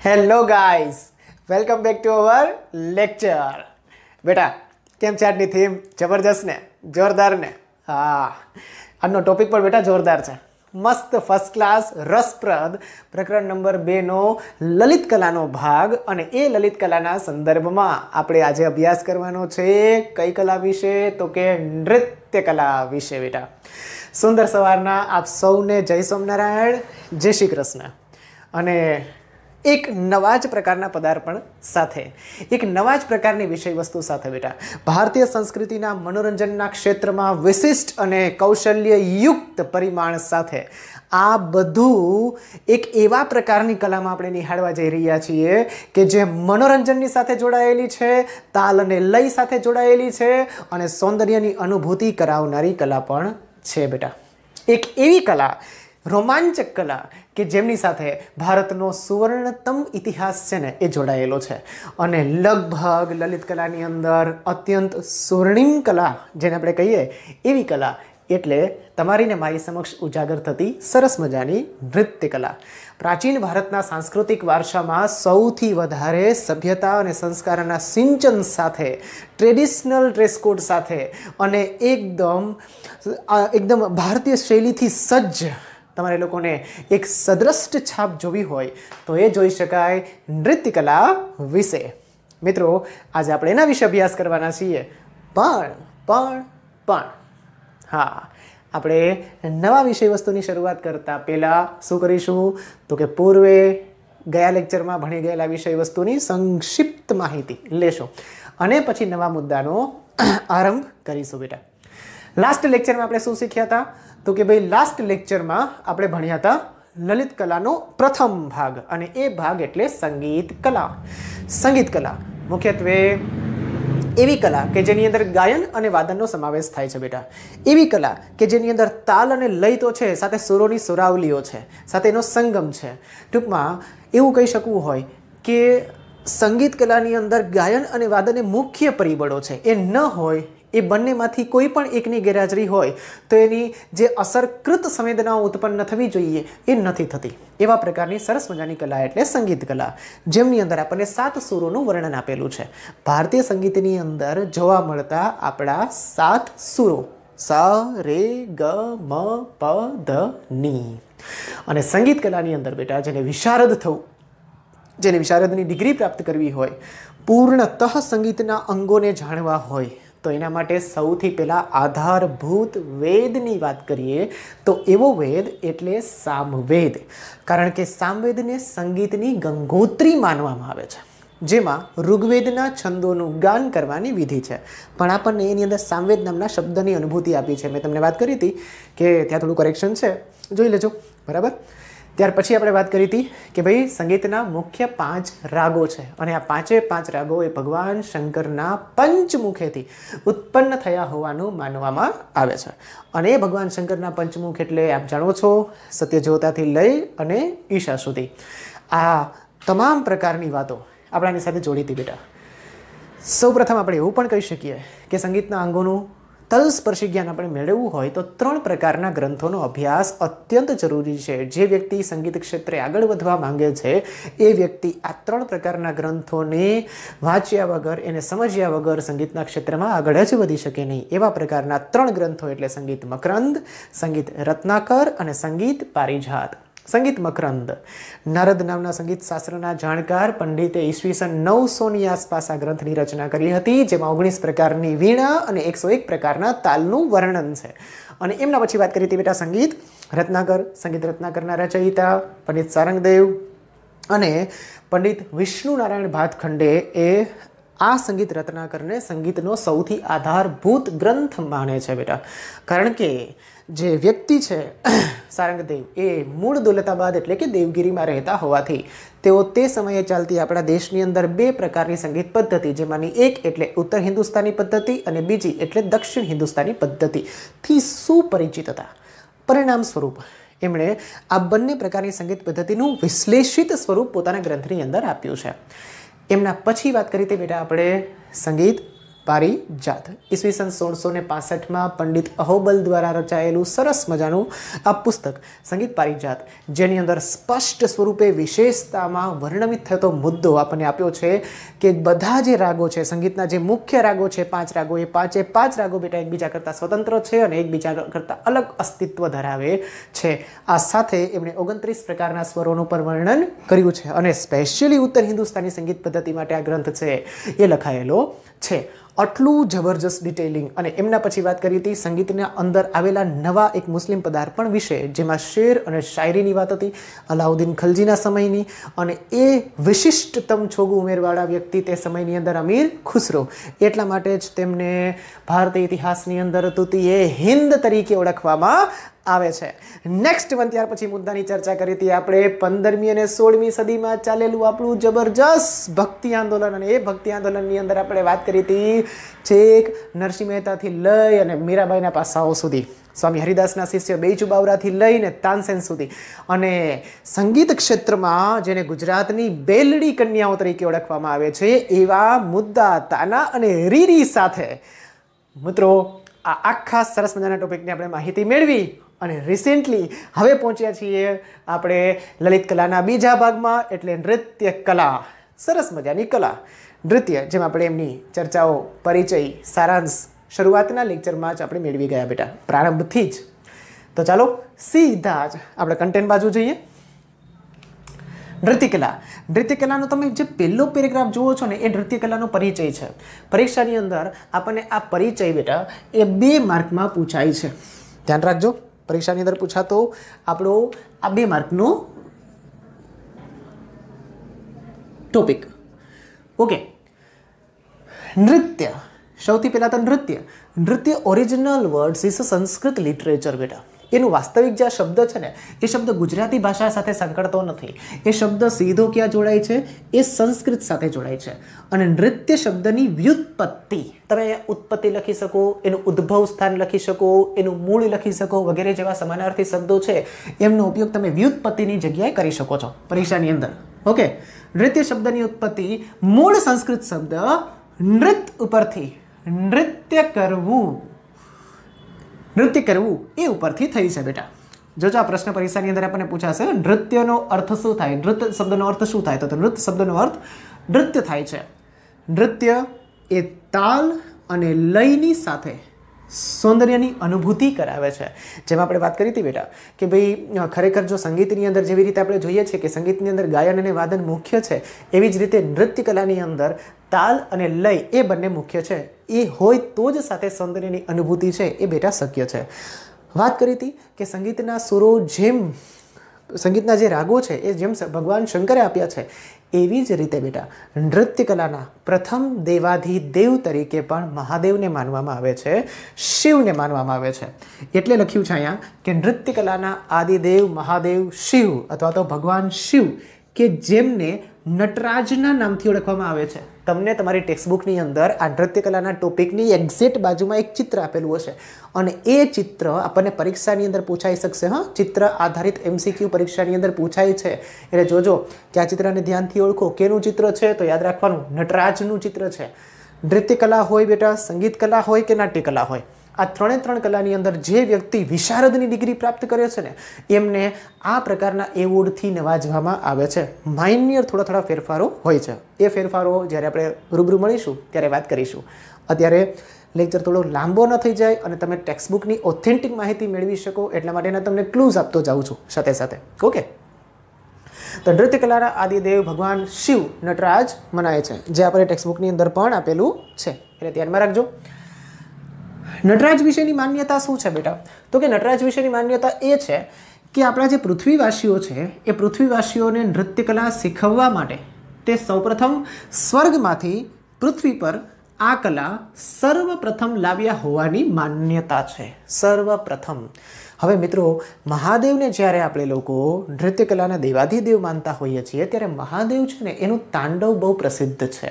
Hello guys, welcome back to our lecture. બેટા કેમ છે આજની થીમ? જબરજસ્ત ને, જોરદાર ને? હા, આજનો ટોપિક પણ બેટા જોરદાર છે, મસ્ત ફર્સ્ટ ક્લાસ રસપ્રદ. પ્રકરણ નંબર 2 નો લલિત કલાનો ભાગ, અને એ લલિત કલાના સંદર્ભમાં આપણે આજે અભ્યાસ કરવાનો છે કઈ કલા વિશે? તો કે નૃત્ય કલા વિશે. બેટા સુંદર સવારના આપ સૌને જય સોમનારાયણ, જય શ્રી કૃષ્ણ. અને એક નવા જ પ્રકારના પદાર્પણ સાથે, એક નવા જ પ્રકારની વિષય વસ્તુ સાથે બેટા ભારતીય સંસ્કૃતિના મનોરંજનના ક્ષેત્રમાં વિશિષ્ટ અને કૌશલ્યયુક્ત પરિમાણ સાથે આ બધું એક એવા પ્રકારની કલામાં આપણે નિહાળવા જઈ રહ્યા છીએ કે જે મનોરંજનની સાથે જોડાયેલી છે, તાલ અને લય સાથે જોડાયેલી છે, અને સૌંદર્યની અનુભૂતિ કરાવનારી કલા પણ છે. બેટા એક એવી કલા, રોમાંચક કલા કે જેમની સાથે ભારતનો સુવર્ણતમ ઇતિહાસ છે ને એ જોડાયેલો છે. અને લગભગ લલિત કલાની અંદર અત્યંત સ્વર્ણિમ કલા જેને આપણે કહીએ એવી કલા એટલે તમારી ને મારી સમક્ષ ઉજાગર થતી સરસ મજાની નૃત્ય કલા. પ્રાચીન ભારતના સાંસ્કૃતિક વારસામાં સૌથી વધારે સભ્યતા અને સંસ્કારના સિંચન સાથે, ટ્રેડિશનલ ડ્રેસ કોડ સાથે અને એકદમ ભારતીય શૈલીથી સજ્જ તમારે લોકોને એક સદ્રષ્ટ છાપ જોવી હોય તો એ જોઈ શકાય નૃત્ય કલા વિશે. મિત્રો આજે આપણે એના વિશે અભ્યાસ કરવાના છીએ. પણ હા, આપણે નવા વિષય વસ્તુની શરૂઆત કરતાં પહેલાં શું કરીશું તો કે પૂર્વે ગયા લેક્ચરમાં ભણી ગયેલા વિષય વસ્તુની સંક્ષિપ્ત માહિતી લેશું અને પછી નવા મુદ્દાનો આરંભ કરીશું. બેટા લાસ્ટ લેક્ચરમાં આપણે શું શીખ્યા હતા તો કે ભાઈ લાસ્ટ લેક્ચરમાં આપણે ભણ્યા હતા લલિત કલાનો પ્રથમ ભાગ, અને એ ભાગ એટલે સંગીત કલા. સંગીત કલા મુખ્યત્વે એવી કલા કે જેની અંદર ગાયન અને વાદનનો સમાવેશ થાય છે. બેટા એવી કલા કે જેની અંદર તાલ અને લય તો છે, સાથે સુરોની સુરાવલીઓ છે, સાથે એનો સંગમ છે. ટૂંકમાં એવું કહી શકવું હોય કે સંગીત કલાની અંદર ગાયન અને વાદન એ મુખ્ય પરિબળો છે. એ ન હોય, એ બંનેમાંથી કોઈ પણ એકની ગેરહાજરી હોય તો એની જે અસરકૃત સંવેદનાઓ ઉત્પન્ન થવી જોઈએ એ નથી થતી. એવા પ્રકારની સરસ મજાની કલા એટલે સંગીત કલા, જેમની અંદર આપણને 7 સુરોનું વર્ણન આપેલું છે. ભારતીય સંગીતની અંદર જોવા મળતા આપણા 7 સુરો સ, રે, ગ, મ, પ, ધ, ની. અને સંગીત કલાની અંદર બેટા જેને વિશારદ થવું, જેને વિશારદની ડિગ્રી પ્રાપ્ત કરવી હોય, પૂર્ણતઃ સંગીતના અંગોને જાણવા હોય તો એના માટે સૌથી પહેલાં આધારભૂત વેદની વાત કરીએ તો એવો વેદ એટલે સામવેદ. કારણ કે સામવેદને સંગીતની ગંગોત્રી માનવામાં આવે છે, જેમાં ઋગ્વેદના છંદોનું ગાન કરવાની વિધિ છે. પણ આપણને એની અંદર સામવેદ નામના શબ્દની અનુભૂતિ આપી છે. મેં તમને વાત કરી હતી કે ત્યાં થોડું કરેક્શન છે, જોઈ લેજો. બરાબર. ત્યાર પછી આપણે વાત કરી હતી કે ભાઈ સંગીતના મુખ્ય 5 રાગો છે, અને આ 5 રાગો એ ભગવાન શંકરના પંચમુખેથી ઉત્પન્ન થયા હોવાનું માનવામાં આવે છે. અને એ ભગવાન શંકરના પંચમુખ એટલે આપ જાણો છો સત્યજોતાથી લઈ અને ઈશા સુધી. આ તમામ પ્રકારની વાતો આપણાની સાથે જોડી હતી. બેટા સૌપ્રથમ આપણે એવું પણ કહી શકીએ કે સંગીતના અંગોનું તલસ્પર્શી જ્ઞાન આપણે મેળવવું હોય તો 3 પ્રકારના ગ્રંથોનો અભ્યાસ અત્યંત જરૂરી છે. જે વ્યક્તિ સંગીત ક્ષેત્રે આગળ વધવા માંગે છે એ વ્યક્તિ આ 3 પ્રકારના ગ્રંથોને વાંચ્યા વગર, એને સમજ્યા વગર સંગીતના ક્ષેત્રમાં આગળ જ વધી શકે નહીં. એવા પ્રકારના 3 ગ્રંથો એટલે સંગીત મકરંદ, સંગીત રત્નાકર અને સંગીત પારિજાત. સંગીત મકરંદ નારદ નામના સંગીત શાસ્ત્રના જાણકાર પંડિતે ઈસવીસન 900ની આસપાસ આ ગ્રંથની રચના કરી હતી, જેમાં 19 પ્રકારની વીણા અને 101 પ્રકારના તાલનું વર્ણન છે. અને એમના પછી વાત કરી હતી બેટા સંગીત રત્નાકર. સંગીત રત્નાકરના રચયિતા પંડિત સારંગદેવ અને પંડિત વિષ્ણુ નારાયણ ભાતખંડે એ આ સંગીત રત્નાકરને સંગીતનો સૌથી આધારભૂત ગ્રંથ માને છે. બેટા કારણ કે જે વ્યક્તિ છે સારંગદેવ એ મૂળ દૌલતાબાદ એટલે કે દેવગીરીમાં રહેતા હોવાથી તેઓ તે સમયે ચાલતી આપણા દેશની અંદર 2 પ્રકારની સંગીત પદ્ધતિ, જેમાંની એક એટલે ઉત્તર હિન્દુસ્તાની પદ્ધતિ અને બીજી એટલે દક્ષિણ હિન્દુસ્તાની પદ્ધતિથી સુપરિચિત હતા. પરિણામ સ્વરૂપ એમણે આ બંને પ્રકારની સંગીત પદ્ધતિનું વિશ્લેષિત સ્વરૂપ પોતાના ગ્રંથની અંદર આપ્યું છે. એમના પછી વાત કરી હતી બેટા આપણે સંગીત પારિજાત ઈસવીસન 1665 પંડિત અહોબલ દ્વારા રચાયેલું સરસ મજાનું આ પુસ્તક સંગીત પારિજાત, જેની અંદર સ્પષ્ટ સ્વરૂપે વિશેષતામાં વર્ણવિત થતો મુદ્દો આપણને આપ્યો છે કે બધા જે રાગો છે, સંગીતના જે મુખ્ય રાગો છે 5 રાગો, એ પાંચ રાગો બેટા એકબીજા કરતાં સ્વતંત્ર છે અને એકબીજા કરતાં અલગ અસ્તિત્વ ધરાવે છે. આ સાથે એમણે 29 પ્રકારના સ્વરોનું પણ વર્ણન કર્યું છે અને સ્પેશિયલી ઉત્તર હિન્દુસ્તાની સંગીત પદ્ધતિ માટે આ ગ્રંથ છે એ લખાયેલો છે. આટલું જબરજસ્ત ડિટેલિંગ. અને એમના પછી વાત કરી હતી સંગીતના અંદર આવેલા નવા એક મુસ્લિમ પદાર્પણ વિશે, જેમાં શેર અને શાયરીની વાત હતી અલાઉદ્દીન ખલજીના સમયની, અને એ વિશિષ્ટતમ છોગું ઉમેરવાળા વ્યક્તિ તે સમયની અંદર અમીર ખુસરો, એટલા માટે જ તેમને ભારતીય ઇતિહાસની અંદર તૃતીય હિન્દ તરીકે ઓળખવામાં આવે છે. નેક્સ્ટ વન, ત્યાર પછી મુદ્દાની ચર્ચા કરી હતી આપણે 15મી અને 16મી સદીમાં ચાલેલું આપણું જબરજસ્ત ભક્તિ આંદોલન, અને એ ભક્તિ આંદોલનની અંદર આપણે વાત કરી હતી છેક નરસિંહ મહેતાથી લઈ અને મીરાબાઈના પાસાઓ સુધી, સ્વામી હરિદાસના શિષ્ય બેચુ બાવરાથી લઈને તાનસેન સુધી, અને સંગીત ક્ષેત્રમાં જેને ગુજરાતની બેલડી કન્યાઓ તરીકે ઓળખવામાં આવે છે એવા મુદ્દા તાના અને રીરી સાથે મિત્રો આ આખા સરસ મજાના ટોપિકની આપણે માહિતી મેળવી અને રિસેન્ટલી હવે પહોંચ્યા છીએ આપણે લલિત કલાના બીજા ભાગમાં, એટલે નૃત્ય કલા. સરસ મજાની કલા નૃત્ય, જેમ આપણે એમની ચર્ચાઓ, પરિચય, સારાંશ શરૂઆતના લેક્ચરમાં જ આપણે મેળવી ગયા બેટા, પ્રારંભથી જ. તો ચાલો સીધા જ આપણે કન્ટેન્ટ બાજુ જઈએ. નૃત્યકલા. નૃત્યકલાનો તમે જે પહેલો પેરેગ્રાફ જુઓ છો ને એ નૃત્યકલાનો પરિચય છે. પરીક્ષાની અંદર આપણને આ પરિચય બેટા એ 2 માર્કમાં પૂછાય છે. ધ્યાન રાખજો, પરીક્ષાની અંદર પૂછાતો આપણો આ 2 માર્કનો ટોપિક. ઓકે, નૃત્ય. સૌથી પહેલાં તો નૃત્ય original words is Sanskrit literature બેટા. એનું વાસ્તવિક જે શબ્દ છે ને એ શબ્દ ગુજરાતી ભાષા સાથે સંકળતો નથી. એ શબ્દ સીધો ક્યાં જોડાય છે? એ સંસ્કૃત સાથે જોડાય છે. અને નૃત્ય શબ્દની વ્યુત્પત્તિ, તમે ઉત્પત્તિ લખી શકો, એનું ઉદ્ભવ સ્થાન લખી શકો, એનું મૂળ લખી શકો, વગેરે જેવા સમાનાર્થી શબ્દો છે એમનો ઉપયોગ તમે વ્યુત્પત્તિની જગ્યાએ કરી શકો છો પરીક્ષાની અંદર. ઓકે, નૃત્ય શબ્દની ઉત્પત્તિ મૂળ સંસ્કૃત શબ્દ નૃત ઉપરથી, નૃત્ય કરવું એ ઉપરથી થઈ છે બેટા. જોજો આ પ્રશ્ન પરીક્ષાની અંદર આપણને પૂછાશે નૃત્યનો અર્થ શું થાય, નૃત્ય શબ્દનો અર્થ શું થાય? તો નૃત્ય શબ્દનો અર્થ નૃત્ય થાય છે. નૃત્ય એ તાલ અને લયની સાથે સૌંદર્યની અનુભૂતિ કરાવે છે. જેમ આપણે વાત કરી હતી બેટા કે ભાઈ ખરેખર જો સંગીતની અંદર જેવી રીતે આપણે જોઈએ છીએ કે સંગીતની અંદર ગાયન અને વાદન મુખ્ય છે, એવી જ રીતે નૃત્ય કલાની અંદર તાલ અને લય એ બંને મુખ્ય છે. એ હોય તો જ સાથે સૌંદર્યની અનુભૂતિ છે એ બેટા શક્ય છે. વાત કરી હતી કે સંગીતના સુરો, જેમ સંગીતના જે રાગો છે એ જેમ ભગવાન શંકરે આપ્યા છે, એવી જ રીતે બેટા નૃત્ય કલાના પ્રથમ દેવાધિદેવ તરીકે પણ મહાદેવને માનવામાં આવે છે, શિવને માનવામાં આવે છે. એટલે લખ્યું છે અહીંયા કે નૃત્ય કલાના આદિદેવ મહાદેવ શિવ, અથવા તો ભગવાન શિવ, કે જેમને નટરાજના નામથી ઓળખવામાં આવે છે. તમને તમારી ટેક્સ્ટબુકની અંદર આ નૃત્યકલાના ટોપિકની એક્ઝેક્ટ બાજુમાં એક ચિત્ર આપેલું હશે, અને એ ચિત્ર આપણને પરીક્ષાની અંદર પૂછાઈ શકશે. હા, ચિત્ર આધારિત MCQ પરીક્ષાની અંદર પૂછાય છે, એટલે જોજો કે આ ચિત્રને ધ્યાનથી ઓળખો. કેનું ચિત્ર છે? તો યાદ રાખવાનું નટરાજનું ચિત્ર છે. નૃત્યકલા હોય બેટા, સંગીત કલા હોય કે નાટ્યકલા હોય, આ 3 કલાની અંદર જે વ્યક્તિ વિશારદની ડિગ્રી પ્રાપ્ત કરે છે ને એમને આ પ્રકારના એવોર્ડથી નવાજવામાં આવે છે. માઇન્યર થોડા ફેરફારો હોય છે. એ ફેરફારો જ્યારે આપણે રૂબરૂ મળીશું ત્યારે વાત કરીશું. અત્યારે લેક્ચર થોડો લાંબો ન થઈ જાય અને તમે ટેક્સ્ટબુકની ઓથેન્ટિક માહિતી મેળવી શકો એટલા માટેના તમને ક્લૂઝ આપતો જાઉં છું સાથે સાથે. ઓકે, તો નૃત્યકલાના આદિદેવ ભગવાન શિવ, નટરાજ મનાય છે, જે આપણે ટેક્સ્ટબુકની અંદર પણ આપેલું છે, એટલે ધ્યાનમાં રાખજો. નટરાજ વિશેની માન્યતા શું છે બેટા? તો કે નટરાજ વિશેની માન્યતા એ છે કે આપણા જે પૃથ્વીવાસીઓ છે એ પૃથ્વીવાસીઓને નૃત્યકલા શીખવવા માટે તે સૌપ્રથમ સ્વર્ગમાંથી પૃથ્વી પર આ કલા સર્વપ્રથમ લાવ્યા હોવાની માન્યતા છે. સર્વપ્રથમ. હવે મિત્રો, મહાદેવને જ્યારે આપણે લોકો નૃત્ય કલાના દેવાધિદેવ માનતા હોઈએ છીએ ત્યારે મહાદેવ છે ને એનું તાંડવ બહુ પ્રસિદ્ધ છે.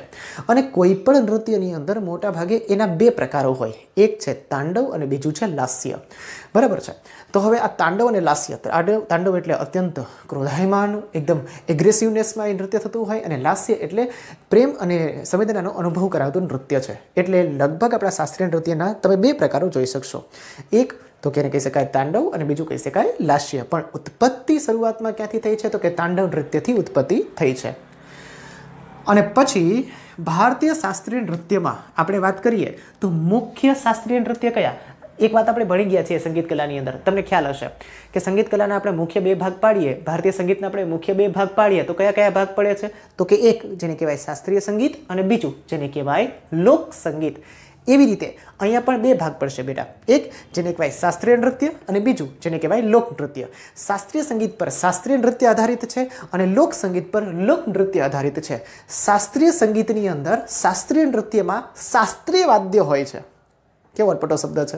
અને કોઈ પણ નૃત્યની અંદર મોટા ભાગે એના બે પ્રકારો હોય, એક છે તાંડવ અને બીજું છે લાસ્ય. બરાબર છે. તો હવે આ તાંડવ અને લાસ્ય, તાંડવ એટલે અત્યંત ક્રોધાયમાન, એકદમ એગ્રેસિવનેસમાં એ નૃત્ય થતું હોય, અને લાસ્ય એટલે પ્રેમ અને સંવેદનાનો અનુભવ કરાવતું નૃત્ય છે. એટલે લગભગ આપણા શાસ્ત્રીય નૃત્યના તમે બે પ્રકારો જોઈ શકશો. એક તો કે કહી શકાય તાંડવ અને બીજું કહી શકાય લાસ્ય. પણ ઉત્પત્તિ શરૂઆતમાં ક્યાંથી થઈ છે? તો કે તાંડવ નૃત્યથી ઉત્પત્તિ થઈ છે. અને પછી ભારતીય શાસ્ત્રીય નૃત્યમાં આપણે વાત કરીએ તો મુખ્ય શાસ્ત્રીય નૃત્ય કયા? એક વાત આપણે ભણી ગયા છીએ સંગીત કલાની અંદર, તમને ખ્યાલ હશે કે સંગીત કલાના આપણે મુખ્ય બે ભાગ પાડીએ, ભારતીય સંગીતના આપણે મુખ્ય બે ભાગ પાડીએ તો કયા કયા ભાગ પડે છે? તો કે એક જેને કહેવાય શાસ્ત્રીય સંગીત અને બીજું જેને કહેવાય લોક સંગીત. એવી રીતે અહીંયા પણ બે ભાગ પડશે બેટા, એક જેને કહેવાય શાસ્ત્રીય નૃત્ય અને બીજું જેને કહેવાય લોક નૃત્ય. શાસ્ત્રીય સંગીત પર શાસ્ત્રીય નૃત્ય આધારિત છે અને લોક સંગીત પર લોક નૃત્ય આધારિત છે. શાસ્ત્રીય સંગીતની અંદર શાસ્ત્રીય નૃત્યમાં શાસ્ત્રીય વાદ્ય હોય છે. કેવો અટપટો શબ્દ છે.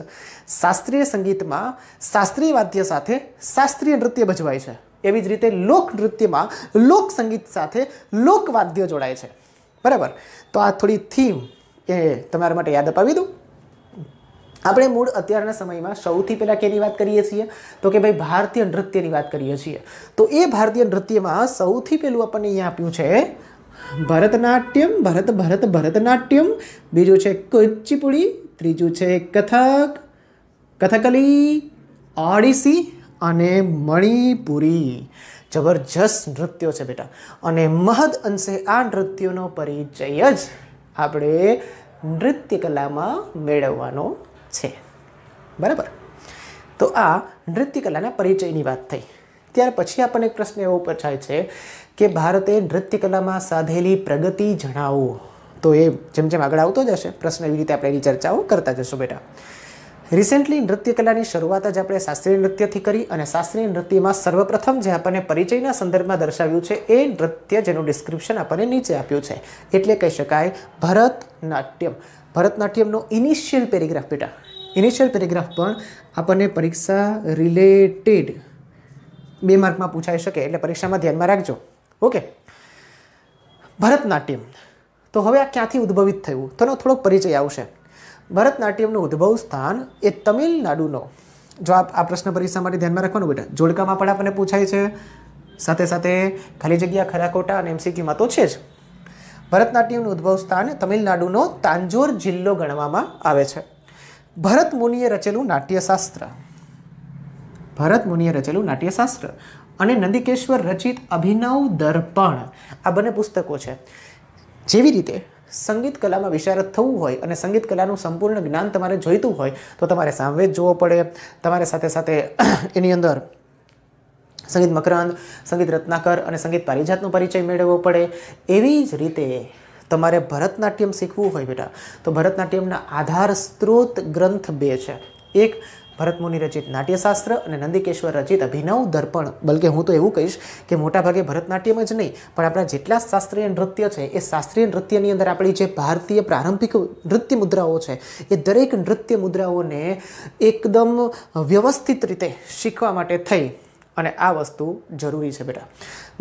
શાસ્ત્રીય સંગીતમાં શાસ્ત્રીય વાદ્ય સાથે શાસ્ત્રીય નૃત્ય ભજવાય છે. એવી જ રીતે લોક નૃત્યમાં લોક સંગીત સાથે લોકવાદ્ય જોડાય છે. બરાબર. તો આ થોડી થીમ એ તમારા માટે યાદ અપાવી દઉં. આપણે મૂળ અત્યારના સમયમાં સૌથી પહેલાં કેની વાત કરીએ છીએ? તો કે ભાઈ ભારતીય નૃત્યની વાત કરીએ છીએ. તો એ ભારતીય નૃત્યમાં સૌથી પહેલું આપણને અહીંયા આપ્યું છે ભરતનાટ્યમ, ભરતનાટ્યમ, બીજું છે કુચીપુડી, ત્રીજું છે કથક, કથકલી, ઓડિસી અને મણિપુરી. જબરજસ્ત નૃત્યો છે બેટા. અને મહદ અંશે આ નૃત્યોનો પરિચય જ આપણે નૃત્ય કલામાં મેળવવાનો છે. બરાબર. તો આ નૃત્ય કલાના પરિચયની વાત થઈ. ત્યાર પછી આપણને એક પ્રશ્ન એવો પૂછાય છે કે ભારતે નૃત્ય કલામાં સાધેલી પ્રગતિ જણાવો. તો એ જેમ જેમ આગળ આવતો જશે પ્રશ્ન એવી રીતે આપણે એની ચર્ચાઓ કરતા જશું બેટા. રિસેન્ટલી નૃત્ય કલાની શરૂઆત જ આપણે શાસ્ત્રીય નૃત્યથી કરી અને શાસ્ત્રીય નૃત્યમાં સર્વપ્રથમ જે આપણને પરિચયના સંદર્ભમાં દર્શાવ્યું છે એ નૃત્ય જેનું ડિસ્ક્રિપ્શન આપણને નીચે આપ્યું છે. એટલે કહી શકાય ભરતનાટ્યમ. ભરતનાટ્યમનો ઇનિશિયલ પેરેગ્રાફ બેટા, ઇનિશિયલ પેરેગ્રાફ પણ આપણને પરીક્ષા રિલેટેડ 2 માર્કમાં પૂછાઈ શકે, એટલે પરીક્ષામાં ધ્યાનમાં રાખજો. ઓકે. ભરતનાટ્યમ. તો હવે આ ક્યાંથી ઉદ્ભવિત થયું તેનો થોડોક પરિચય આવશે. ભરતનાટ્યમનું ઉદ્ભવ સ્થાન એ તમિલનાડુનો, જો આ પ્રશ્ન પરીક્ષા માટે ધ્યાનમાં રાખવાનું બેટા, જોડકામાં પણ આપણને પૂછાય છે, સાથે સાથે ખાલી જગ્યા, ખરા ખોટા અને એમસીક્યુમાં તો છે જ. ભરતનાટ્યમનું ઉદ્ભવ સ્થાન તમિલનાડુનો તાંજોર જિલ્લો ગણવામાં આવે છે. ભરત મુનિએ રચેલું નાટ્યશાસ્ત્ર, ભરત મુનિએ રચેલું નાટ્યશાસ્ત્ર અને નંદિકેશ્વર રચિત અભિનવ દર્પણ, આ બંને પુસ્તકો છે. જેવી રીતે સંગીત કલામાં વિશારદ થવું હોય અને સંગીત કલાનું સંપૂર્ણ જ્ઞાન તમારે જોઈતું હોય તો તમારે સામવેદ જોવો પડે, તમારે સાથે સાથે એની અંદર સંગીત મકરંદ, સંગીત રત્નાકર અને સંગીત પારિજાતનો પરિચય મેળવવો પડે. એવી જ રીતે તમારે ભરતનાટ્યમ શીખવું હોય બેટા તો ભરતનાટ્યમના આધાર સ્ત્રોત ગ્રંથ 2 છે. એક ભરતમુનિ રચિત નાટ્યશાસ્ત્ર અને નંદિકેશ્વર રચિત અભિનવ દર્પણ. બલકે હું તો એવું કહીશ કે મોટાભાગે ભરતનાટ્યમ જ નહીં પણ આપણા જેટલા શાસ્ત્રીય નૃત્ય છે એ શાસ્ત્રીય નૃત્યની અંદર આપણી જે ભારતીય પ્રારંભિક નૃત્ય મુદ્રાઓ છે એ દરેક નૃત્ય મુદ્રાઓને એકદમ વ્યવસ્થિત રીતે શીખવા માટે થઈ અને આ વસ્તુ જરૂરી છે બેટા.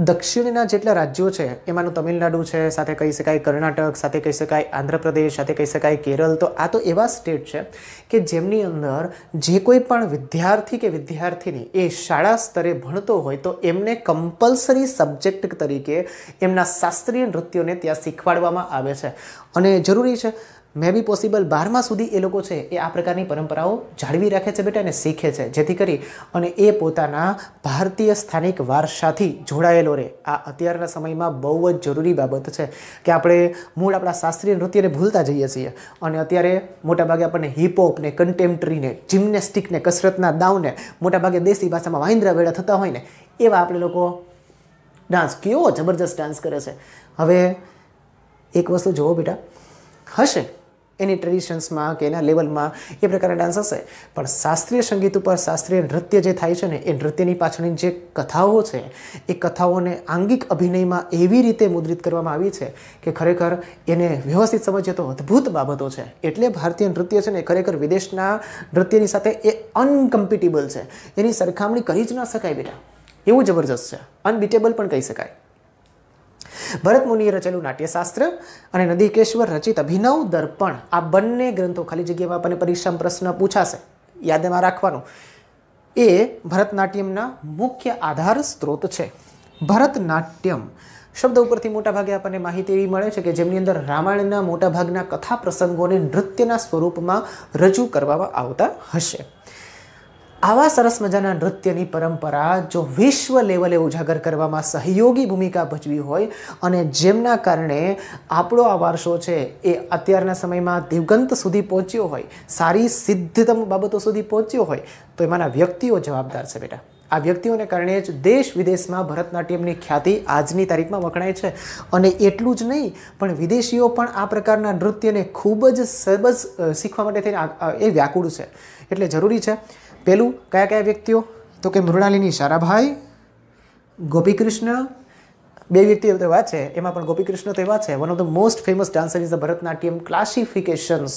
દક્ષિણના જેટલા રાજ્યો છે એમાંનું તમિલનાડુ છે, સાથે કહી શકાય કર્ણાટક, સાથે કહી શકાય આંધ્રપ્રદેશ, સાથે કહી શકાય કેરળ. તો આ તો એવા સ્ટેટ છે કે જેમની અંદર જે કોઈ પણ વિદ્યાર્થી કે વિદ્યાર્થીની એ શાળા સ્તરે ભણતો હોય તો એમને કમ્પલસરી સબ્જેક્ટ તરીકે એમના શાસ્ત્રીય નૃત્યોને ત્યાં શીખવાડવામાં આવે છે. અને જરૂરી છે મે બી પોસિબલ 12મા સુધી એ લોકો છે એ આ પ્રકારની પરંપરાઓ જાળવી રાખે છે બેટા અને શીખે છે, જેથી કરી અને એ પોતાના ભારતીય સ્થાનિક વારસાથી જોડાયેલો રહે. આ અત્યારના સમયમાં બહુ જ જરૂરી બાબત છે કે આપણે મૂળ આપણા શાસ્ત્રીય નૃત્યને ભૂલતા જઈએ છીએ અને અત્યારે મોટાભાગે આપણને હિપહોપ ને કન્ટેમ્પરરીને જિમ્નેસ્ટિક ને કસરતના દાવને મોટાભાગે દેશી ભાષામાં વાંદરા વેળા થતા હોય ને એવા આપણે લોકો ડાન્સ કેવો જબરજસ્ત ડાન્સ કરે છે. હવે એક વસ્તુ જુઓ બેટા, હશે એની ટ્રેડિશન્સમાં કે એના લેવલમાં એ પ્રકારના ડાન્સ હશે, પણ શાસ્ત્રીય સંગીત ઉપર શાસ્ત્રીય નૃત્ય જે થાય છે ને, એ નૃત્યની પાછળની જે કથાઓ છે એ કથાઓને આંગિક અભિનયમાં એવી રીતે મુદ્રિત કરવામાં આવી છે કે ખરેખર એને વ્યવસ્થિત સમજીએ તો અદ્ભુત બાબતો છે. એટલે ભારતીય નૃત્ય છે ને ખરેખર વિદેશના નૃત્યની સાથે એ અનકમ્પિટેબલ છે, એની સરખામણી કરી જ ન શકાય બેટા, એવું જબરજસ્ત છે, અનબીટેબલ પણ કહી શકાય. ભરત મુનિએ રચેલું નાટ્યશાસ્ત્ર અને નદીકેશ્વર રચિત અભિનવ દર્પણ, આ બંને ગ્રંથો, ખાલી જગ્યામાં આપણને પરીક્ષામાં પ્રશ્ન પૂછાશે, યાદમાં રાખવાનું, એ ભરતનાટ્યમના મુખ્ય આધાર સ્ત્રોત છે. ભરતનાટ્યમ શબ્દ ઉપરથી મોટાભાગે આપણને માહિતી એવી મળે છે કે જેમની અંદર રામાયણના મોટાભાગના કથા પ્રસંગોને નૃત્યના સ્વરૂપમાં રજૂ કરવામાં આવતા હશે. આવા સરસ મજાના નૃત્યની પરંપરા જો વિશ્વ લેવલે ઉજાગર કરવામાં સહયોગી ભૂમિકા ભજવી હોય અને જેમના કારણે આપણો આ વારસો છે એ અત્યારના સમયમાં દિવગંત સુધી પહોંચ્યો હોય, સારી સિદ્ધતમ બાબતો સુધી પહોંચ્યો હોય, તો એમાંના વ્યક્તિઓ જવાબદાર છે બેટા. આ વ્યક્તિઓને કારણે જ દેશ વિદેશમાં ભરતનાટ્યમની ખ્યાતિ આજની તારીખમાં વખણાય છે. અને એટલું જ નહીં, પણ વિદેશીઓ પણ આ પ્રકારના નૃત્યને ખૂબ જ સરસ શીખવા માટે થઈને એ વ્યાકુળ છે. એટલે જરૂરી છે. પહેલું કયા કયા વ્યક્તિઓ? તો કે મૃણાલિની સારાભાઈ, ગોપીકૃષ્ણ, બે વ્યક્તિઓ તો એવા છે, એમાં પણ ગોપીકૃષ્ણ તો એવા છે, one of the most famous dancer is the Bharatanatyam classifications.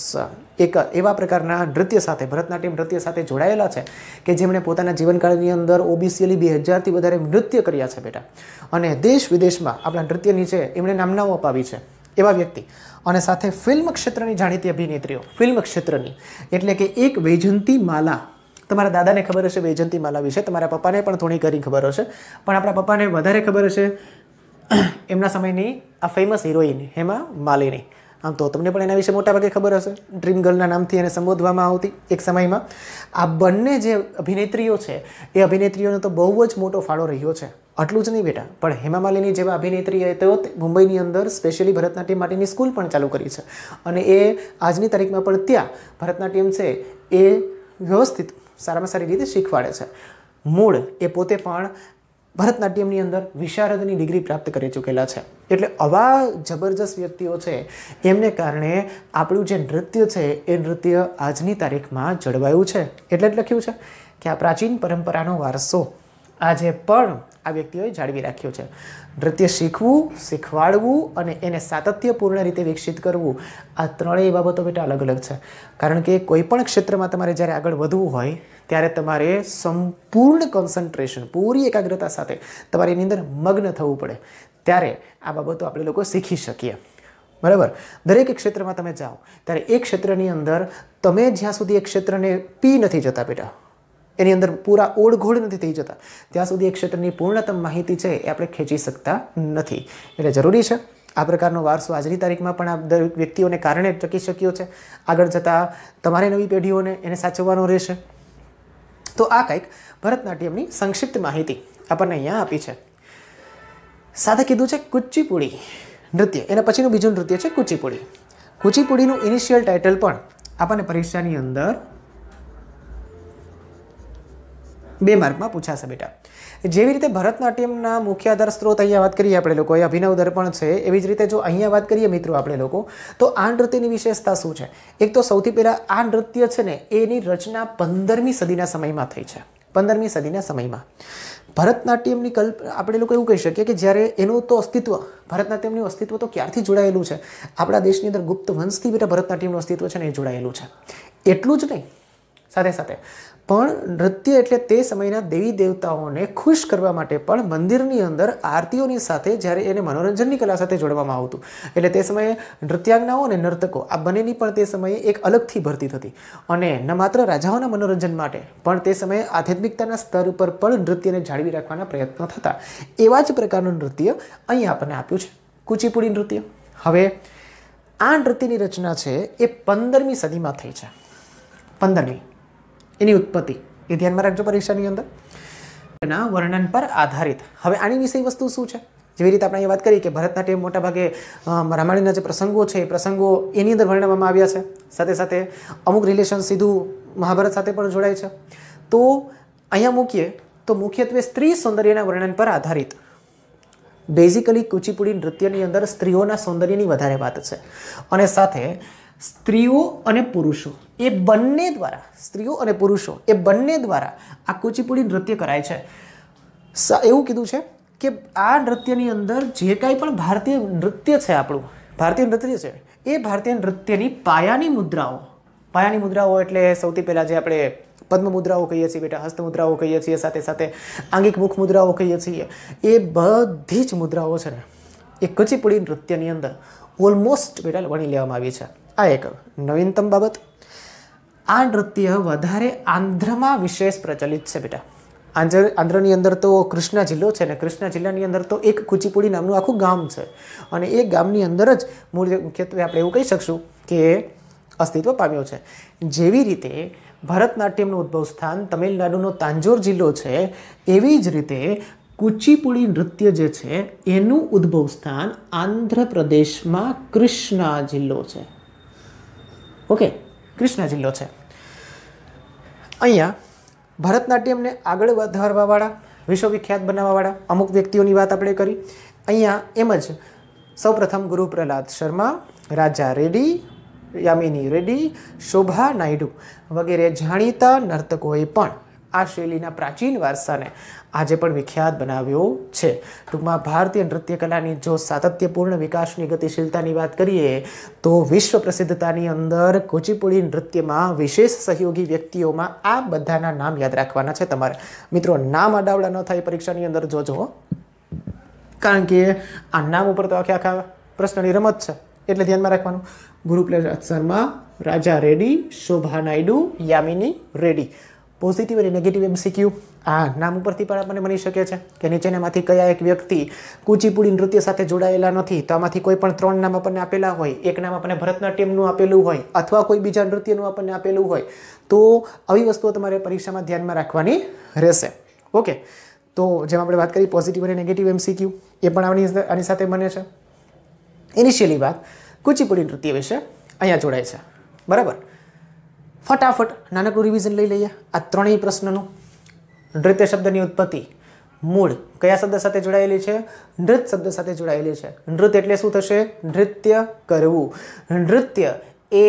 એક એવા પ્રકારના નૃત્ય સાથે, ભરતનાટ્યમ નૃત્ય સાથે જોડાયેલા છે કે જેમણે પોતાના જીવનકાળની અંદર ઓબિસિયલી 2000થી વધારે નૃત્ય કર્યા છે બેટા. અને દેશ વિદેશમાં આપણા નૃત્યની છે એમણે નામનાઓ અપાવી છે, એવા વ્યક્તિ. અને સાથે ફિલ્મ ક્ષેત્રની જાણીતી અભિનેત્રીઓ, ફિલ્મ ક્ષેત્રની એટલે કે એક વૈજયંતી માલા. તમારા દાદાને ખબર હશે વૈજયંતી માલા વિશે, તમારા પપ્પાને પણ થોડી ઘણી ખબર હશે, પણ આપણા પપ્પાને વધારે ખબર હશે એમના સમયની આ ફેમસ હિરોઈન હેમા માલિની. આમ તો તમને પણ એના વિશે મોટાભાગે ખબર હશે, ડ્રીમ ગર્લના નામથી એને સંબોધવામાં આવતી એક સમયમાં. આ બંને જે અભિનેત્રીઓ છે એ અભિનેત્રીઓનો તો બહુ જ મોટો ફાળો રહ્યો છે. આટલું જ નહીં બેટા, પણ હેમા માલિની જેવા અભિનેત્રીએ તો મુંબઈની અંદર સ્પેશિયલી ભરતનાટ્યમ માટેની સ્કૂલ પણ ચાલુ કરી છે. અને એ આજની તારીખમાં પણ ત્યાં ભરતનાટ્યમ છે એ વ્યવસ્થિત સારામાં સારી રીતે શીખવાડે છે. મૂળ એ પોતે પણ ભરતનાટ્યમની અંદર વિશારદની ડિગ્રી પ્રાપ્ત કરી ચૂકેલા છે. એટલે આવા જબરજસ્ત વ્યક્તિઓ છે, એમને કારણે આપણું જે નૃત્ય છે એ નૃત્ય આજની તારીખમાં જળવાયું છે. એટલે જ લખ્યું છે કે આ પ્રાચીન પરંપરાનો વારસો આજે પણ આ વ્યક્તિઓએ જાળવી રાખ્યો છે. નૃત્ય શીખવું, શીખવાડવું અને એને સાતત્યપૂર્ણ રીતે વિકસિત કરવું, આ ત્રણેય બાબતો બેટા અલગ અલગ છે. કારણ કે કોઈ પણ ક્ષેત્રમાં તમારે જ્યારે આગળ વધવું હોય ત્યારે તમારે સંપૂર્ણ કોન્સન્ટ્રેશન, પૂરી એકાગ્રતા સાથે તમારે એની અંદર મગ્ન થવું પડે. ત્યારે આ બાબતો આપણે લોકો શીખી શકીએ. બરાબર? દરેક ક્ષેત્રમાં તમે જાઓ ત્યારે એ ક્ષેત્રની અંદર તમે જ્યાં સુધી એ ક્ષેત્રને પી નથી જતા બેટા, એની અંદર પૂરા ઓળઘોળ નથી થઈ જતા, ત્યાં સુધી એ ક્ષેત્રની પૂર્ણતમ માહિતી છે એ આપણે ખેંચી શકતા નથી. એટલે જરૂરી છે આ પ્રકારનો વારસો આજની તારીખમાં પણ આ દરેક વ્યક્તિઓને કારણે ટકી શક્યો છે. આગળ જતાં તમારે નવી પેઢીઓને એને સાચવવાનો રહેશે. તો આ કંઈક ભરતનાટ્યમની સંક્ષિપ્ત માહિતી આપણને અહીંયા આપી છે. સાથે કીધું છે કુચીપુડી નૃત્ય, એના પછીનું બીજું નૃત્ય છે કુચીપુડી. કુચીપુડીનું ઇનિશિયલ ટાઇટલ પણ આપણને પરીક્ષાની અંદર 2 માર્કમાં પૂછાશે બેટા. જેવી રીતે ભરતનાટ્યમના મુખ્ય આધાર સ્ત્રોત અહીંયા વાત કરીએ આપણે લોકોએ, અભિનવ દર્પણ છે, એવી જ રીતે જો અહીંયા વાત કરીએ મિત્રો આપણે લોકો, તો આ નૃત્યની વિશેષતા શું છે? એક તો સૌથી પહેલાં આ નૃત્ય છે ને એની રચના 15મી સદીના સમયમાં થઈ છે. 15મી સદીના સમયમાં ભરતનાટ્યમની આપણે લોકો એવું કહી શકીએ કે જ્યારે એનું તો અસ્તિત્વ, ભરતનાટ્યમનું અસ્તિત્વ તો ક્યારથી જોડાયેલું છે? આપણા દેશની અંદર ગુપ્ત વંશથી બેટા ભરતનાટ્યમનું અસ્તિત્વ છે ને એ જોડાયેલું છે. એટલું જ નહીં, સાથે સાથે પણ નૃત્ય એટલે તે સમયના દેવી દેવતાઓને ખુશ કરવા માટે પણ મંદિરની અંદર આરતીઓની સાથે જ્યારે એને મનોરંજનની કલા સાથે જોડવામાં આવતું. એટલે તે સમયે નૃત્યાંગનાઓ અને નર્તકો આ બંનેની પણ તે સમયે એક અલગથી ભરતી થતી. અને ન માત્ર રાજાઓના મનોરંજન માટે પણ તે સમયે આધ્યાત્મિકતાના સ્તર ઉપર પણ નૃત્યને જાળવી રાખવાના પ્રયત્નો થતા. એવા જ પ્રકારનું નૃત્ય અહીંયા આપણને આપ્યું છે, કુચીપુડી નૃત્ય. હવે આ નૃત્યની રચના છે એ 15મી સદીમાં થઈ છે. 15મી એની ઉત્પત્તિ એ ધ્યાનમાં રાખજો પરીક્ષાની અંદર. એના વર્ણન પર આધારિત. હવે આની વિષય વસ્તુ શું છે? જેવી રીતે આપણે અહીંયા વાત કરી કે ભરતનાટ્યમ મોટાભાગે રામાયણના જે પ્રસંગો છે એ પ્રસંગો એની અંદર વર્ણવવામાં આવ્યા છે. સાથે સાથે અમુક રિલેશન સીધું મહાભારત સાથે પણ જોડાય છે. તો અહીંયા મૂકીએ તો મુખ્યત્વે સ્ત્રી સૌંદર્યના વર્ણન પર આધારિત. બેઝિકલી કુચીપુડી નૃત્યની અંદર સ્ત્રીઓના સૌંદર્યની વધારે વાત છે. અને સાથે સ્ત્રીઓ અને પુરુષો એ બંને દ્વારા, સ્ત્રીઓ અને પુરુષો એ બંને દ્વારા આ કુચીપુડી નૃત્ય કરાય છે. એવું કીધું છે કે આ નૃત્યની અંદર જે કાંઈ પણ ભારતીય નૃત્ય છે, આપણું ભારતીય નૃત્ય છે, એ ભારતીય નૃત્યની પાયાની મુદ્રાઓ એટલે સૌથી પહેલાં જે આપણે પદ્મ મુદ્રાઓ કહીએ છીએ બેટા, હસ્ત મુદ્રાઓ કહીએ છીએ, સાથે સાથે આંગિક મુખ મુદ્રાઓ કહીએ છીએ, એ બધી જ મુદ્રાઓ છે ને એ કુચીપુડી નૃત્યની અંદર ઓલમોસ્ટ બેટા વણી લેવામાં આવી છે. આ એક નવીનતમ બાબત. આ નૃત્ય વધારે આંધ્રમાં વિશેષ પ્રચલિત છે બેટા. આંધ્રની અંદર તો કૃષ્ણા જિલ્લો છે ને, કૃષ્ણા જિલ્લાની અંદર તો એક કુચીપુડી નામનું આખું ગામ છે અને એ ગામની અંદર જ મુખ્યત્વે આપણે એવું કહી શકશું કે અસ્તિત્વ પામ્યો છે. જેવી રીતે ભરતનાટ્યમનું ઉદ્ભવ સ્થાન તમિલનાડુનો તાંજોર જિલ્લો છે, એવી જ રીતે કુચીપુડી નૃત્ય જે છે એનું ઉદ્ભવ સ્થાન આંધ્રપ્રદેશમાં કૃષ્ણા જિલ્લો છે. ઓકે, કૃષ્ણા જિલ્લો છે. અહીંયા ભરતનાટ્યમને આગળ વધારવાવાળા, વિશ્વવિખ્યાત બનાવવાવાળા અમુક વ્યક્તિઓની વાત આપણે કરી. અહીંયા એમ જ સૌપ્રથમ ગુરુ પ્રહલાદ શર્મા, રાજા રેડ્ડી, યામિની રેડ્ડી, શોભા નાયડુ વગેરે જાણીતા નર્તકોએ પણ આ શૈલીના પ્રાચીન વારસાને આજે પણ વિખ્યાત બનાવ્યો છે. ટૂંકમાં ભારતીય નૃત્ય કલાની જો સાતત્યપૂર્ણ વિકાસની ગતિશીલતાની વાત કરીએ તો વિશ્વ પ્રસિદ્ધતાની અંદર કુચીપુડી નૃત્યમાં વિશેષ સહયોગી વ્યક્તિઓમાં આ બધાના નામ યાદ રાખવાના છે તમારે. મિત્રો, નામ આડાવડા ન થાય પરીક્ષાની અંદર જોજો, કારણ કે આ નામ ઉપર તો આખા પ્રશ્નની રમત છે, એટલે ધ્યાનમાં રાખવાનું. ગુરુ પ્રહલાદ શર્મા, રાજા રેડ્ડી, શોભા નાયડુ, યામિની રેડ્ડી. પોઝિટિવ અને નેગેટિવ MCQ આ નામ ઉપરથી પણ આપણને બની શકે છે કે નીચેનામાંથી કયા એક વ્યક્તિ કુચીપુડી નૃત્ય સાથે જોડાયેલા નથી. તો આમાંથી કોઈ પણ 3 નામ આપણને આપેલા હોય, એક નામ આપણને ભરતનાટ્યમનું આપેલું હોય અથવા કોઈ બીજા નૃત્યનું આપણને આપેલું હોય, તો આવી વસ્તુઓ તમારે પરીક્ષામાં ધ્યાનમાં રાખવાની રહેશે. ઓકે, તો જેમ આપણે વાત કરી પોઝિટિવ અને નેગેટિવ MCQ એ પણ આની સાથે બને છે. ઇનિશિયલી વાત કુચીપુડી નૃત્ય વિશે અહીંયા જોડાય છે. બરાબર, ફટાફટ નાનકડું રિવિઝન લઈ લઈએ આ ત્રણેય પ્રશ્નનું. નૃત્ય શબ્દની ઉત્પત્તિ મૂળ કયા શબ્દ સાથે જોડાયેલી છે? નૃત્ય શબ્દ સાથે જોડાયેલી છે. નૃત્ય એટલે શું થશે? નૃત્ય કરવું. નૃત્ય એ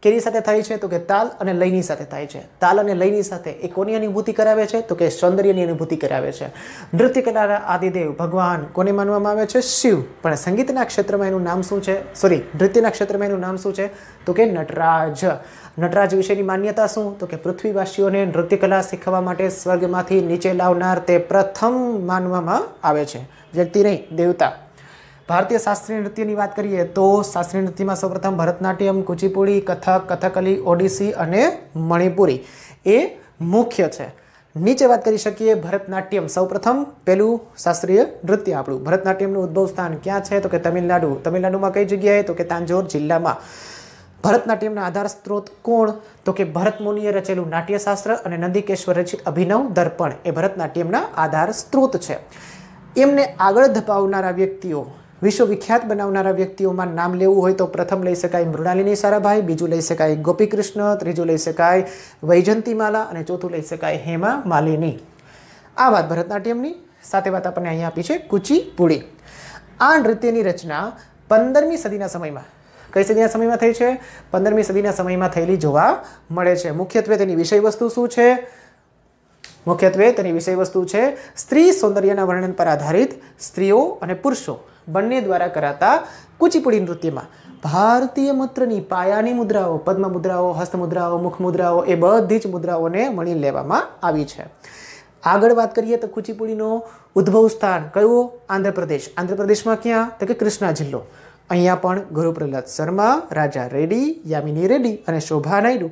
કેની સાથે થાય છે? તો કે તાલ અને લયની સાથે થાય છે. તાલ અને લયની સાથે એ કોની અનુભૂતિ કરાવે છે? તો કે સૌંદર્યની અનુભૂતિ કરાવે છે. નૃત્ય કલાના આદિદેવ ભગવાન કોને માનવામાં આવે છે? શિવ. પણ સંગીતના ક્ષેત્રમાં એનું નામ શું છે? નૃત્યના ક્ષેત્રમાં એનું નામ શું છે? તો કે નટરાજ. નટરાજ વિશેની માન્યતા શું? તો કે પૃથ્વીવાસીઓને નૃત્યકલા શીખવા માટે સ્વર્ગમાંથી નીચે લાવનાર તે પ્રથમ માનવામાં આવે છે. વ્યક્તિ નહીં, દેવતા. ભારતીય શાસ્ત્રીય નૃત્યની વાત કરીએ તો શાસ્ત્રીય નૃત્યમાં સૌપ્રથમ ભરતનાટ્યમ, કુચીપુડી, કથક, કથકલી, ઓડિસી અને મણિપુરી એ મુખ્ય છે. નીચે વાત કરી શકીએ ભરતનાટ્યમ. સૌપ્રથમ પેલું શાસ્ત્રીય નૃત્ય આપણું ભરતનાટ્યમનું ઉદ્ભવ સ્થાન ક્યાં છે? તો કે તમિલનાડુ. તમિલનાડુમાં કઈ જગ્યાએ? તો કે તાંજોર જિલ્લામાં. ભરતનાટ્યમના આધાર સ્ત્રોત કોણ? તો કે ભરત મુનિએ રચેલું નાટ્યશાસ્ત્ર અને નંદિકેશ્વર રચિત અભિનવ દર્પણ એ ભરતનાટ્યમના આધાર સ્ત્રોત છે. એમને આગળ ધપાવનારા વ્યક્તિઓ, વિશ્વવિખ્યાત બનાવનારા વ્યક્તિઓમાં નામ લેવું હોય તો પ્રથમ લઈ શકાય મૃણાલિની સારાભાઈ, બીજું લઈ શકાય ગોપીકૃષ્ણ, ત્રીજું લઈ શકાય વૈજંતીમાલા અને ચોથું લઈ શકાય હેમા માલિની. આ વાત ભરતનાટ્યમની. સાથે વાત આપણને અહીંયા આપી છે કુચીપુડી. આ નૃત્યની રચના 15મી સદીના સમયમાં, કઈ સદીના સમયમાં થઈ છે? 15મી સદીના સમયમાં થયેલી જોવા મળે છે. મુખ્યત્વે તેની વિષયવસ્તુ શું છે? મુખ્યત્વે તેની વિષયવસ્તુ છે સ્ત્રી સૌંદર્યના વર્ણન પર આધારિત સ્ત્રીઓ અને પુરુષો બંને દ્વારા કરાતા કુચીપુડી નૃત્યમાં ભારતીય મૂત્રની પાયાની મુદ્રાઓ, પદ્મ મુદ્રાઓ, હસ્ત મુદ્રાઓ, મુખ મુદ્રાઓ એ બધી જ મુદ્રાઓને વણી લેવામાં આવી છે. આગળ વાત કરીએ તો કુચીપુડીનો ઉદ્ભવ સ્થાન કયું? આંધ્રપ્રદેશ. આંધ્રપ્રદેશમાં ક્યાં? તો કે કૃષ્ણા જિલ્લો. અહીંયા પણ ગુરુ પ્રહલાદ શર્મા, રાજા રેડ્ડી, યામિની રેડ્ડી અને શોભા નાયડુ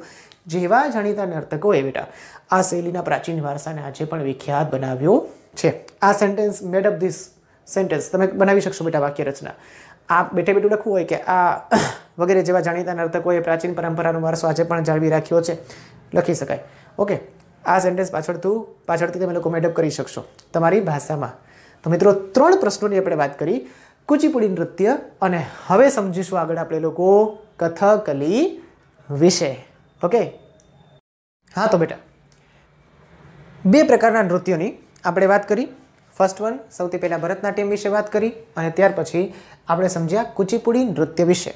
જેવા જાણીતા નર્તકોએ બેટા આ શૈલીના પ્રાચીન વારસાને આજે પણ વિખ્યાત બનાવ્યો છે. આ sentence made up this sentence તમે બનાવી શકશો બેટા વાક્ય રચના. આ બેઠે બેઠું લખવું હોય કે આ વગેરે જેવા જાણીતા નર્તકોએ પ્રાચીન પરંપરાનો વારસો આજે પણ જાળવી રાખ્યો છે, લખી શકાય. ઓકે, આ સેન્ટેન્સ પાછળથી તમે લોકો મેડઅપ કરી શકશો તમારી ભાષામાં. તો મિત્રો 3 પ્રશ્નોની આપણે વાત કરી કુચીપુડી નૃત્ય, અને હવે સમજીશું આગળ આપણે લોકો કથકલી વિશે. ઓકે, હા તો બેટા 2 પ્રકારના નૃત્યોની આપણે વાત કરી. ફર્સ્ટ વન, સૌથી પહેલાં ભરતનાટ્યમ વિશે વાત કરી અને ત્યાર પછી આપણે સમજ્યા કુચીપુડી નૃત્ય વિશે.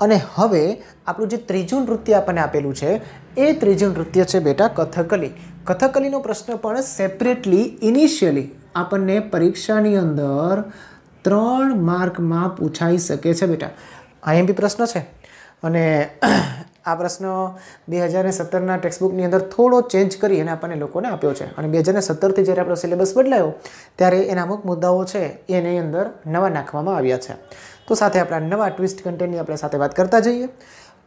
અને હવે આપણું જે ત્રીજું નૃત્ય આપણને આપેલું છે એ ત્રીજું નૃત્ય છે બેટા કથકલી. કથકલીનો પ્રશ્ન પણ સેપરેટલી ઇનિશિયલી આપણને પરીક્ષાની અંદર 3 માર્કમાં પૂછાઈ શકે છે બેટા. આઈએમપી પ્રશ્ન છે અને આ પ્રશ્ન 2017ના ટેક્સ્ટબુકની અંદર થોડો ચેન્જ કરી અને આપણને લોકોને આપ્યો છે અને 2017થી જ્યારે આપણો સિલેબસ બદલાયો ત્યારે એના અમુક મુદ્દાઓ છે એની અંદર નવા નાખવામાં આવ્યા છે. તો સાથે આપણા નવા ટ્વિસ્ટ કન્ટેન્ટની આપણે સાથે વાત કરતા જઈએ.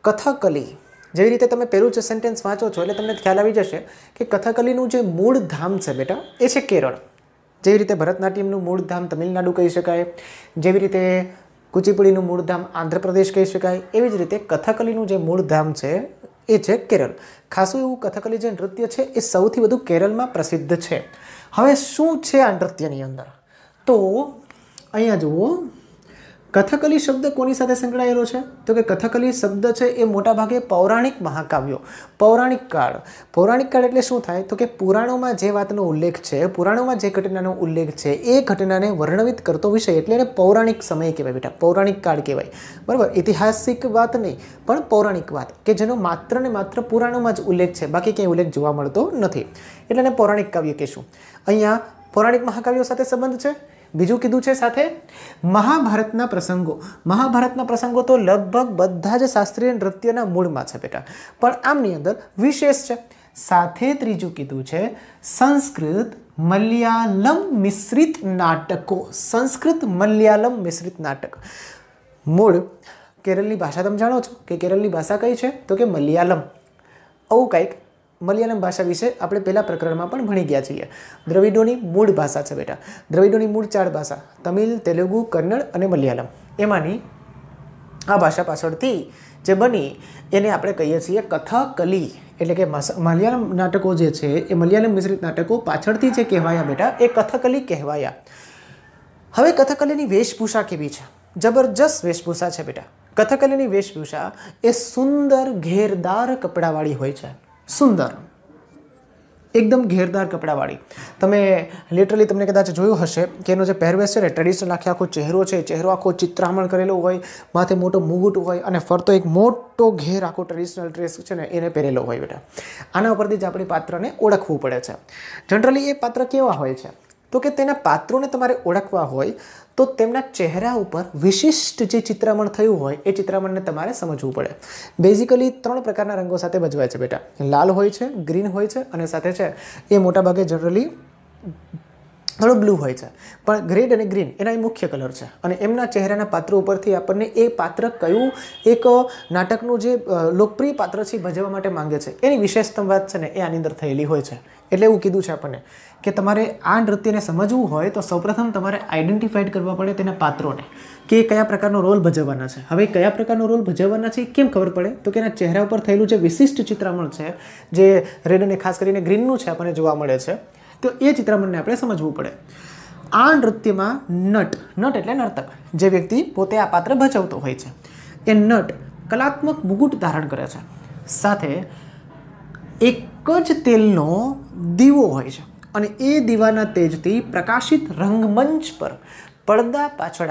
કથકલી જેવી રીતે તમે પહેલું જ સેન્ટેન્સ વાંચો છો એટલે તમને ખ્યાલ આવી જશે કે કથકલીનું જે મૂળ ધામ છે બેટા એ છે કેરળ. જેવી રીતે ભરતનાટ્યમનું મૂળ ધામ તમિલનાડુ કહી શકાય, જેવી રીતે કુચીપુડીનું મૂળ ધામ આંધ્રપ્રદેશ કહી શકાય, એવી જ રીતે કથકલીનું જે મૂળ ધામ છે એ છે કેરળ. ખાસું એવું કથકલી જે નૃત્ય છે એ સૌથી વધુ કેરળમાં પ્રસિદ્ધ છે. હવે શું છે આ નૃત્યની અંદર? તો અહીંયા જુઓ, કથકલી શબ્દ કોની સાથે સંકળાયેલો છે? તો કે કથકલી શબ્દ છે એ મોટાભાગે પૌરાણિક મહાકાવ્યો, પૌરાણિક કાળ એટલે શું થાય? તો કે પુરાણોમાં જે વાતનો ઉલ્લેખ છે, પુરાણોમાં જે ઘટનાનો ઉલ્લેખ છે એ ઘટનાને વર્ણવિત કરતો વિષય એટલે એને પૌરાણિક સમય કહેવાય બેટા, પૌરાણિક કાળ કહેવાય. બરાબર, ઐતિહાસિક વાત નહીં પણ પૌરાણિક વાત કે જેનો માત્ર ને માત્ર પુરાણોમાં જ ઉલ્લેખ છે, બાકી ક્યાંય ઉલ્લેખ જોવા મળતો નથી એટલે એને પૌરાણિક કાવ્ય કહેશું. અહીંયા પૌરાણિક મહાકાવ્યો સાથે સંબંધ છે. બીજું કીધું છે સાથે મહાભારતના પ્રસંગો. મહાભારતના પ્રસંગો તો લગભગ બધા જ શાસ્ત્રીય નૃત્યના મૂળમાં છે બેટા, પણ આમની અંદર વિશેષ છે. સાથે ત્રીજું કીધું છે સંસ્કૃત મલયાલમ મિશ્રિત નાટકો. સંસ્કૃત મલયાલમ મિશ્રિત નાટક. મૂળ કેરળની ભાષા તમે જાણો છો કે કેરળની ભાષા કઈ છે? તો કે મલયાલમ. આવું કંઈક મલયાલમ ભાષા વિશે આપણે પહેલા પ્રકરણમાં પણ ભણી ગયા છીએ. દ્રવિડોની મૂળ ભાષા છે બેટા. દ્રવિડોની મૂળ 4 ભાષા તમિલ, તેલુગુ, કન્નડ અને મલયાલમ. એમાંની આ ભાષા પાછળથી જે બની એને આપણે કહીએ છીએ કથકલી. એટલે કે મલયાલમ નાટકો જે છે એ મલયાલમ મિશ્રિત નાટકો પાછળથી જે કહેવાયા બેટા એ કથકલી કહેવાયા. હવે કથકલીની વેશભૂષા કેવી છે? જબરજસ્ત વેશભૂષા છે બેટા. કથકલીની વેશભૂષા એ સુંદર ઘેરદાર કપડાવાળી હોય છે. સુંદર, એકદમ ઘેરદાર કપડાવાળી. તમે લિટરલી તમને કદાચ જોયું હશે કે એનો જે પહેરવેશ છે ને ટ્રેડિશનલ આખો ચહેરો છે, ચહેરો આખો ચિત્રામણ કરેલો હોય, માથે મોટો મુગુટ હોય અને ફરતો એક મોટો ઘેર આખો ટ્રેડિશનલ ડ્રેસ છે ને એને પહેરેલો હોય બેટા. આના ઉપરથી જ આપણી પાત્રને ઓળખવું પડે છે. જનરલી એ પાત્ર કેવા હોય છે? તો કે તેના પાત્રોને તમારે ઓળખવા હોય તો તેમના ચહેરા ઉપર વિશિષ્ટ જે ચિત્રામણ થયું હોય એ ચિત્રામણને તમારે સમજવું પડે. બેઝિકલી 3 પ્રકારના રંગો સાથે ભજવાય છે બેટા. લાલ હોય છે, ગ્રીન હોય છે અને સાથે છે એ મોટાભાગે જનરલી થોડો બ્લુ હોય છે. પણ રેડ અને ગ્રીન એના એ મુખ્ય કલર છે અને એમના ચહેરાના પાત્રો ઉપરથી આપણને એ પાત્ર કયું એક નાટકનું જે લોકપ્રિય પાત્ર છે ભજવવા માટે માંગે છે એની વિશેષતમ વાત છે ને એ આની અંદર થયેલી હોય છે. એટલે એવું કીધું છે આપણને કે તમારે આ નૃત્યને સમજવું હોય તો સૌપ્રથમ તમારે આઈડેન્ટિફાઈડ કરવા પડે તેના પાત્રોને કે કયા પ્રકારનો રોલ ભજવવાના છે. હવે કયા પ્રકારનો રોલ ભજવવાના છે કેમ ખબર પડે? તો કે એના ચહેરા ઉપર થયેલું જે વિશિષ્ટ ચિત્રામણ છે જે રેડ અને ખાસ કરીને ગ્રીનનું છે આપણને જોવા મળે છે, તો એ ચિત્રામણને આપણે સમજવું પડે. આ નૃત્યમાં નટ એટલે નર્તક, જે વ્યક્તિ પોતે આ પાત્ર ભજવતો હોય છે એ નટ કલાત્મક મુગુટ ધારણ કરે છે. સાથે એક જ તેલનો દીવો હોય છે અને એ દીવાના તેજથી પ્રકાશિત રંગમંચ પર પડદા પાછળ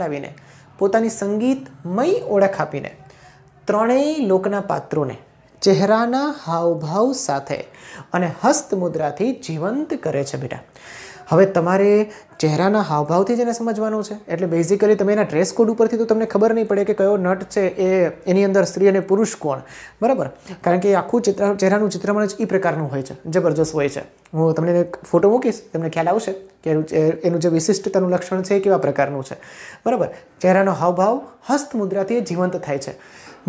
આવીને પોતાની સંગીતમય ઓળખ આપીને ત્રણેય લોકના પાત્રોને ચહેરાના હાવભાવ સાથે અને હસ્તમુદ્રાથી જીવંત કરે છે બેટા. હવે તમારે ચહેરાના હાવભાવથી જ એને સમજવાનું છે. એટલે બેઝિકલી તમે એના ડ્રેસ કોડ ઉપરથી તો તમને ખબર નહીં પડે કે કયો નટ છે એ એની અંદર સ્ત્રી અને પુરુષ કોણ, બરાબર? કારણ કે આખું ચહેરાનું ચિત્રમણ જ એ પ્રકારનું હોય છે, જબરજસ્ત હોય છે. હું તમને એક ફોટો મૂકીશ, તમને ખ્યાલ આવશે કે એનું જે વિશિષ્ટતાનું લક્ષણ છે એ કેવા પ્રકારનું છે, બરાબર? ચહેરાનો હાવભાવ હસ્તમુદ્રાથી જીવંત થાય છે.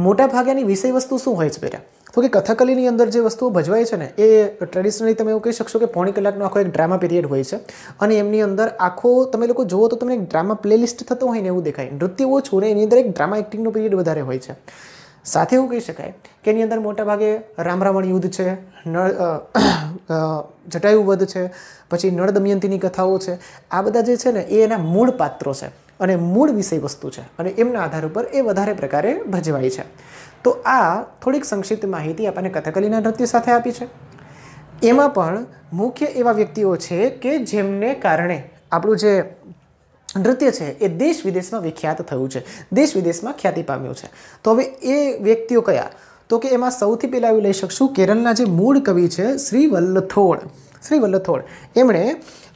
મોટા ભાગની વિષય વસ્તુ શું હોય છે બેટા? તો કે કથકલીની અંદર જે વસ્તુઓ ભજવાય છે ને એ ટ્રેડિશનલી તમે એવું કહી શકશો કે 1.5 કલાકનો આખો એક ડ્રામા પીરિયડ હોય છે અને એમની અંદર આખો તમે લોકો જુઓ તો તમને એક ડ્રામા પ્લેલિસ્ટ થતો હોય ને એવું દેખાય. નૃત્ય ઓછું ને એની અંદર એક ડ્રામા એક્ટિંગનો પીરિયડ વધારે હોય છે. સાથે એવું કહી શકાય કે એની અંદર મોટાભાગે રામરાવણ યુદ્ધ છે, જટાયુ વધ છે, પછી નળ દમયંતીની કથાઓ છે. આ બધા જે છે ને એ એના મૂળ પાત્રો છે અને મૂળ વિષય વસ્તુ છે અને એમના આધાર ઉપર એ વધારે પ્રકારે ભજવાય છે. તો આ થોડીક સંક્ષિપ્ત માહિતી આપણને કથકલીના નૃત્ય સાથે આપી છે. એમાં પણ મુખ્ય એવા વ્યક્તિઓ છે કે જેમને કારણે આપણું જે નૃત્ય છે એ દેશ વિદેશમાં વિખ્યાત થયું છે, દેશ વિદેશમાં ખ્યાતિ પામ્યું છે. તો હવે એ વ્યક્તિઓ કયા? તો કે એમાં સૌથી પહેલાં એવું લઈ શકશું કેરળના જે મૂળ કવિ છે શ્રી વલ્લથોડ. એમણે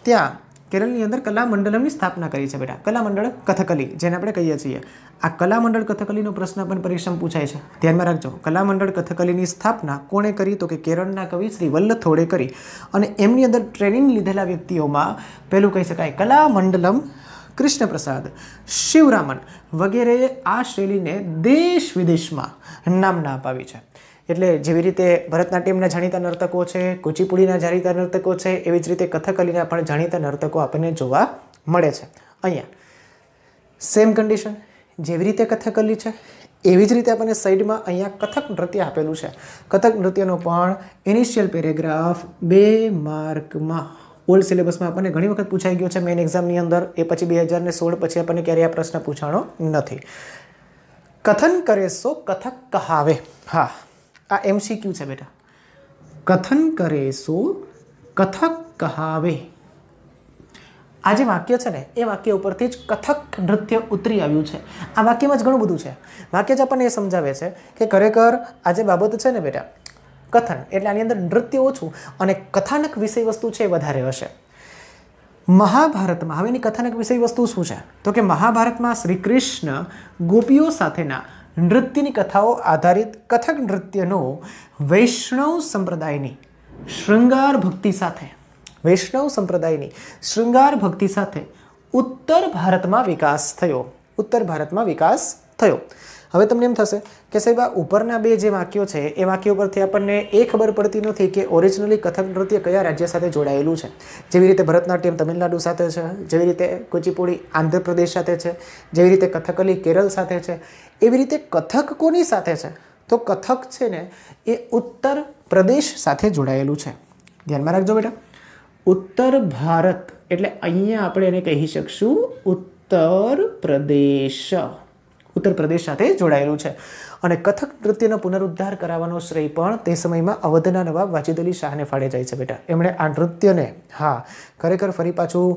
ત્યાં કેરળની અંદર કલામંડલમની સ્થાપના કરી છે બેટા. કલામંડળ કથકલી જેને આપણે કહીએ છીએ. આ કલામંડળ કથકલીનો પ્રશ્ન પણ પરીક્ષામાં પૂછાય છે, ધ્યાનમાં રાખજો. કલામંડળ કથકલીની સ્થાપના કોણે કરી? તો કે કેરળના કવિ શ્રી વલ્લથોડે કરી. અને એમની અંદર ટ્રેનિંગ લીધેલા વ્યક્તિઓમાં પહેલું કહી શકાય કલામંડલમ, કૃષ્ણપ્રસાદ, શિવરામન વગેરેએ આ શૈલીને દેશ વિદેશમાં નામના અપાવી છે. એટલે જેવી રીતે ભરતનાટ્યમના જાણીતા નર્તકો છે, કુચીપુડીના જાણીતા નર્તકો છે, એવી જ રીતે કથકલીના પણ જાણીતા નર્તકો આપણને જોવા મળે છે. અહીંયા સેમ કન્ડિશન, જેવી રીતે કથકલી છે એવી જ રીતે આપણને સાઈડમાં અહીંયા કથક નૃત્ય આપેલું છે. કથક નૃત્યનો પણ ઇનિશિયલ પેરેગ્રાફ 2 માર્કમાં ઓલ્ડ સિલેબસમાં આપણને ઘણી વખત પૂછાઈ ગયો છે મેઇન એક્ઝામની અંદર. એ પછી 2016 પછી આપણને ક્યારેય આ પ્રશ્ન પૂછાણો નથી. કથન કરે સો કથક કહાવે. હા, આ MCQ છે બેટા. કથન કરે સો કથક કહાવે. આ જે વાક્ય છે ને એ વાક્ય ઉપરથી જ કથક નૃત્ય ઉતરી આવ્યું છે. આ વાક્યમાં જ ઘણું બધું છે. વાક્ય જ આપણને એ સમજાવે છે કે ખરેખર આ જે બાબત છે ને બેટા, કથન એટલે આની અંદર નૃત્ય ઓછું અને કથાનક વિષય વસ્તુ છે એ વધારે હશે. મહાભારતમાં હવે એની કથાનક વિષય વસ્તુ શું છે? તો કે મહાભારતમાં શ્રી કૃષ્ણ ગોપીઓ સાથેના નૃત્યની કથાઓ આધારિત કથક નૃત્યનો વૈષ્ણવ સંપ્રદાયની શૃંગાર ભક્તિ સાથે ઉત્તર ભારતમાં વિકાસ થયો. હવે તમને એમ થશે કે સાહેબ આ ઉપરના બે જે વાક્યો છે એ વાક્યો પરથી આપણને એ ખબર પડતી નથી કે ઓરિજિનલી કથક નૃત્ય કયા રાજ્ય સાથે જોડાયેલું છે. જેવી રીતે ભરતનાટ્યમ તમિલનાડુ સાથે છે, જેવી રીતે કુચીપુડી આંધ્રપ્રદેશ સાથે છે, જેવી રીતે કથકલી કેરળ સાથે છે, એવી રીતે કથક કોની સાથે છે? તો કથક છે ને એ ઉત્તર પ્રદેશ સાથે જોડાયેલું છે. ધ્યાનમાં રાખજો બેટા. ઉત્તર ભારત એટલે અહીંયા આપણે એને કહી શકશું ઉત્તર પ્રદેશ સાથે જોડાયેલું છે. અને કથક નૃત્યનો પુનરુદ્ધાર કરાવવાનો શ્રેય પણ તે સમયમાં અવધના નવાબ વાજિદ અલી શાહને ફાળે જાય છે બેટા. એમણે આ નૃત્યને ખરેખર ફરી પાછું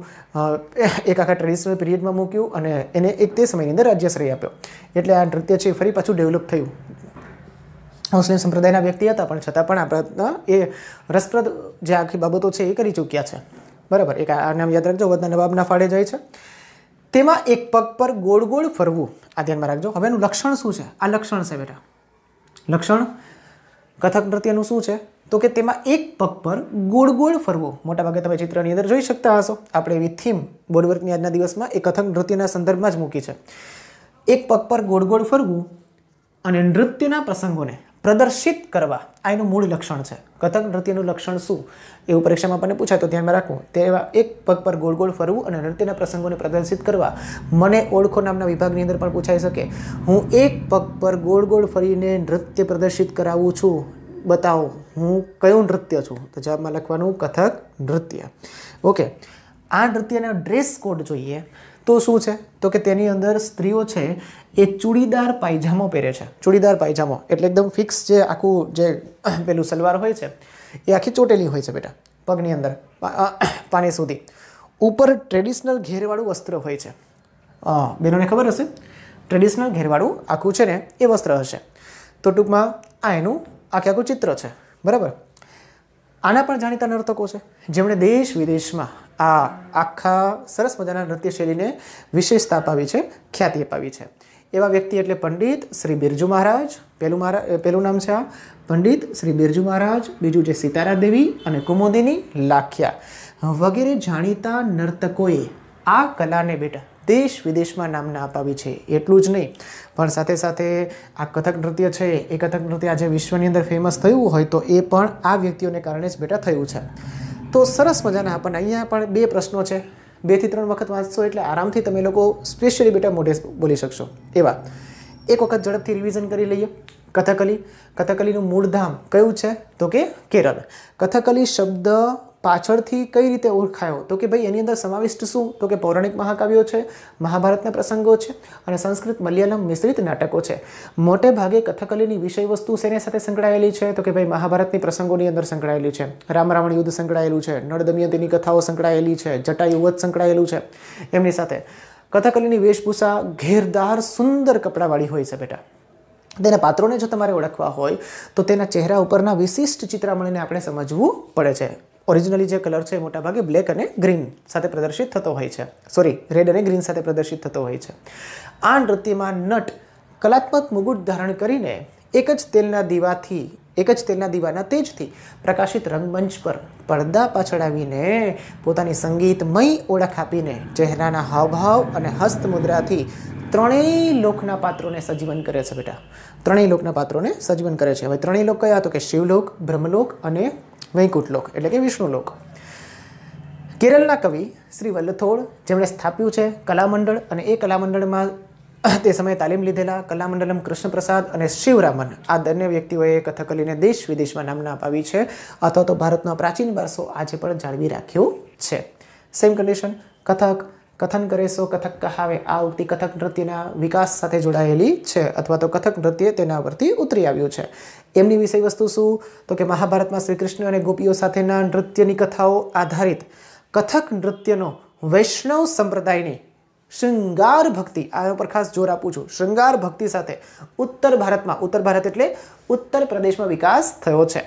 એક આખા ટ્રેડિશનલ પીરિયડમાં મૂક્યું અને એને એક તે સમયની અંદર રાજ્યશ્રેય આપ્યો. એટલે આ નૃત્ય છે ફરી પાછું ડેવલપ થયું. મુસ્લિમ સંપ્રદાયના વ્યક્તિ હતા પણ છતાં પણ આપણા એ રસપ્રદ જે આખી બાબતો છે એ કરી ચૂક્યા છે. બરાબર. એક આ નામ યાદ રાખજો, અવધના નવાબના ફાળે જાય છે. તેમાં એક પગ પર ગોળ ગોળ ફરવું. આ ધ્યાનમાં રાખજો. હવે એનું લક્ષણ શું છે? આ લક્ષણ છે બેટા. લક્ષણ કથક નૃત્યનું શું છે? તો કે તેમાં એક પગ પર ગોળ ગોળ ફરવું. મોટાભાગે તમે ચિત્રની અંદર જોઈ શકતા હશો. આપણે એવી થીમ બોર્ડવર્કની આજના દિવસમાં એ કથક નૃત્યના સંદર્ભમાં જ મૂકી છે. એક પગ પર ગોળ ગોળ ફરવું અને નૃત્યના પ્રસંગોને પ્રદર્શિત કરવા, આ એનું મૂળ લક્ષણ છે. કથક નૃત્યનું લક્ષણ શું એવું પરીક્ષામાં આપણને પૂછાય તો ધ્યાનમાં રાખવું. તેવા એક પગ પર ગોળ ગોળ ફરવું અને નૃત્યના પ્રસંગોને પ્રદર્શિત કરવા. મને ઓળખો નામના વિભાગની અંદર પણ પૂછાઈ શકે. હું એક પગ પર ગોળ ગોળ ફરીને નૃત્ય પ્રદર્શિત કરાવું છું, બતાવો હું કયું નૃત્ય છું? તો જવાબમાં લખવાનું કથક નૃત્ય. ઓકે. આ નૃત્યના ડ્રેસ કોડ જોઈએ તો શું છે? તો કે તેની અંદર સ્ત્રીઓ છે એ ચૂડીદાર પાયજામો પહેરે છે. ચૂડીદાર પાયજામો એટલે એકદમ ફિક્સ જે આખું જે પેલું સલવાર હોય છે એ આખી ચોટેલી હોય છે બેટા, પગની અંદર પાણી સુધી. ઉપર ટ્રેડિશનલ ઘેરવાળું વસ્ત્ર હોય છે. બેનોને ખબર હશે ટ્રેડિશનલ ઘેરવાળું આખું છે ને એ વસ્ત્ર હશે. તો ટૂંકમાં આ એનું આખું ચિત્ર છે. બરાબર. આના પણ જાણીતા નર્તકો છે જેમણે દેશ વિદેશમાં આ આખા સરસ મજાના નૃત્ય શૈલીને વિશેષતા અપાવી છે, ખ્યાતિ અપાવી છે. એવા વ્યક્તિ એટલે પંડિત શ્રી બિરજુ મહારાજ. પહેલું નામ છે આ પંડિત શ્રી બિરજુ મહારાજ. બીજું છે સિતારા દેવી અને કુમુદિની લાખ્યા વગેરે જાણીતા નર્તકોએ આ કલાને બેટા દેશ વિદેશમાં નામના અપાવી છે. એટલું જ નહીં પણ સાથે સાથે આ કથક નૃત્ય છે એ કથક નૃત્ય આજે વિશ્વની અંદર ફેમસ થયું હોય તો એ પણ આ વ્યક્તિઓને કારણે જ બેટા થયું છે. તો સરસ મજાના આપણને અહીંયા પણ 2 પ્રશ્નો છે. 2 થી 3 વખત વાંચશો એટલે આરામથી તમે લોકો સ્પેશિયલી બેટા મોઢે બોલી શકશો એવા. એક વખત ઝડપથી રિવિઝન કરી લઈએ. કથકલીનું મૂળ ધામ કયું છે? તો કે કેરળ. કથકલી શબ્દ પાછળથી કઈ રીતે ઓળખાયો તો કે ભાઈ એની અંદર સમાવિષ્ટ શું તો કે પૌરાણિક મહાકાવ્યો છે, મહાભારતના પ્રસંગો છે અને સંસ્કૃત મલયાલમ મિશ્રિત નાટકો છે. મોટે ભાગે કથકલીની વિષય વસ્તુ શેની સાથે સંકળાયેલી છે તો કે ભાઈ મહાભારતની પ્રસંગોની અંદર સંકળાયેલી છે. રામ રાવણ યુદ્ધ સંકળાયેલું છે, નળ દમયંતીની કથાઓ સંકળાયેલી છે, જટાયુ વધ સંકળાયેલું છે. એમની સાથે કથકલીની વેશભૂષા ઘેરદાર સુંદર કપડાવાળી હોય છે બેટા. તેના પાત્રોને જો તમારે ઓળખવા હોય તો તેના ચહેરા ઉપરના વિશિષ્ટ ચિત્રામણીને આપણે સમજવું પડે છે. ઓરિજિનલી જે કલર છે એ મોટાભાગે બ્લેક અને ગ્રીન સાથે પ્રદર્શિત થતો હોય છે, રેડ અને ગ્રીન સાથે પ્રદર્શિત થતો હોય છે. આ નૃત્યમાં નટ કલાત્મક મુગુટ ધારણ કરીને એક જ તેલના દીવાના તેજથી પ્રકાશિત રંગમંચ પર પડદા પાછળ આવીને પોતાની સંગીતમય ઓળખ આપીને ચહેરાના હાવભાવ અને હસ્તમુદ્રાથી ત્રણેય લોકના પાત્રોને સજીવન કરે છે બેટા. ત્રણેય લોકના પાત્રોને સજીવન કરે છે. હવે ત્રણેય લોક કયા તો કે શિવલોક, બ્રહ્મલોક અને વૈકુંઠલોક એટલે કે વિષ્ણુલોક. કેરળના કવિ શ્રી વલ્લથોડ જેમણે સ્થાપ્યું છે કલામંડળ અને એ કલામંડળમાં તે સમયે તાલીમ લીધેલા કલામંડલમ કૃષ્ણપ્રસાદ અને શિવરામન આ બંને વ્યક્તિઓએ કથકલીને દેશ વિદેશમાં નામના અપાવી છે અથવા તો ભારતનો પ્રાચીન વારસો આજે પણ જાળવી રાખ્યો છે. સેમ કન્ડિશન કથક કથન કરે સો કથક કહાવે આ ઉક્તિ કથક નૃત્યના વિકાસ સાથે જોડાયેલી છે અથવા તો કથક નૃત્ય તેના પરથી ઉતરી આવ્યું છે. એમની વિષય વસ્તુ શું તો કે મહાભારતમાં શ્રી કૃષ્ણ અને ગોપીઓ સાથેના નૃત્યની કથાઓ આધારિત કથક નૃત્યનો વૈષ્ણવ સંપ્રદાયની શૃંગાર ભક્તિ, આ ઉપર ખાસ જોર આપું છું, શૃંગાર ભક્તિ સાથે ઉત્તર ભારત એટલે ઉત્તર પ્રદેશમાં વિકાસ થયો છે.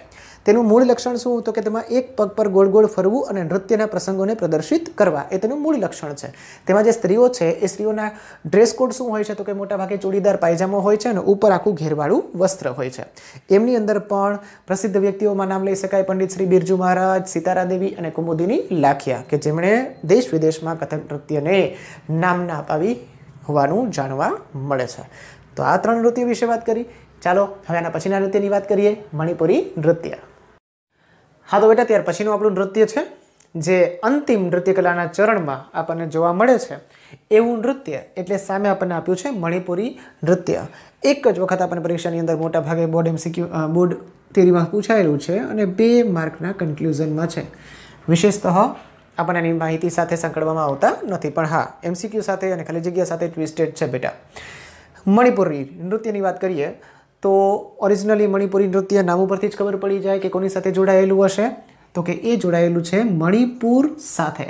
તેનું મૂળ લક્ષણ શું તો કે તેમાં એક પગ પર ગોળ ગોળ ફરવું અને નૃત્યના પ્રસંગોને પ્રદર્શિત કરવા એ તેનું મૂળ લક્ષણ છે. તેમાં જે સ્ત્રીઓ છે એ સ્ત્રીઓના ડ્રેસ કોડ શું હોય છે તો કે મોટાભાગે ચોડીદાર પાયજામો હોય છે અને ઉપર આખું ઘેરવાળું વસ્ત્ર હોય છે. એમની અંદર પણ પ્રસિદ્ધ વ્યક્તિઓમાં નામ લઈ શકાય પંડિત શ્રી બિરજુ મહારાજ, સીતારા દેવી અને કુમુદિની લાખિયા કે જેમણે દેશ વિદેશમાં કથક નૃત્યને નામના અપાવી હોવાનું જાણવા મળે છે. તો આ ત્રણ નૃત્ય વિશે વાત કરી. ચાલો હવે આના પછીના નૃત્યની વાત કરીએ, મણિપુરી નૃત્ય. હા તો બેટા ત્યાર પછીનું આપણું નૃત્ય છે જે અંતિમ નૃત્ય કલાના ચરણમાં આપણને જોવા મળે છે એવું નૃત્ય એટલે સામે આપણને આપ્યું છે મણિપુરી નૃત્ય. એક જ વખત આપણને પરીક્ષાની અંદર મોટા ભાગે બોર્ડ થિયરીમાં પૂછાયેલું છે અને 2 માર્કના કન્ક્લુઝનમાં છે. વિશેષતઃ આપણને એની માહિતી સાથે સંકળવામાં આવતા નથી, પણ હા MCQ સાથે અને ખાલી જગ્યા સાથે ટ્વિસ્ટેડ છે બેટા. મણિપુરી નૃત્યની વાત કરીએ તો ઓરિજિનલી મણિપુરી નૃત્ય નામ ઉપરથી જ ખબર પડી જાય કે કોની સાથે જોડાયેલું હશે તો કે એ જોડાયેલું છે મણિપુર સાથે.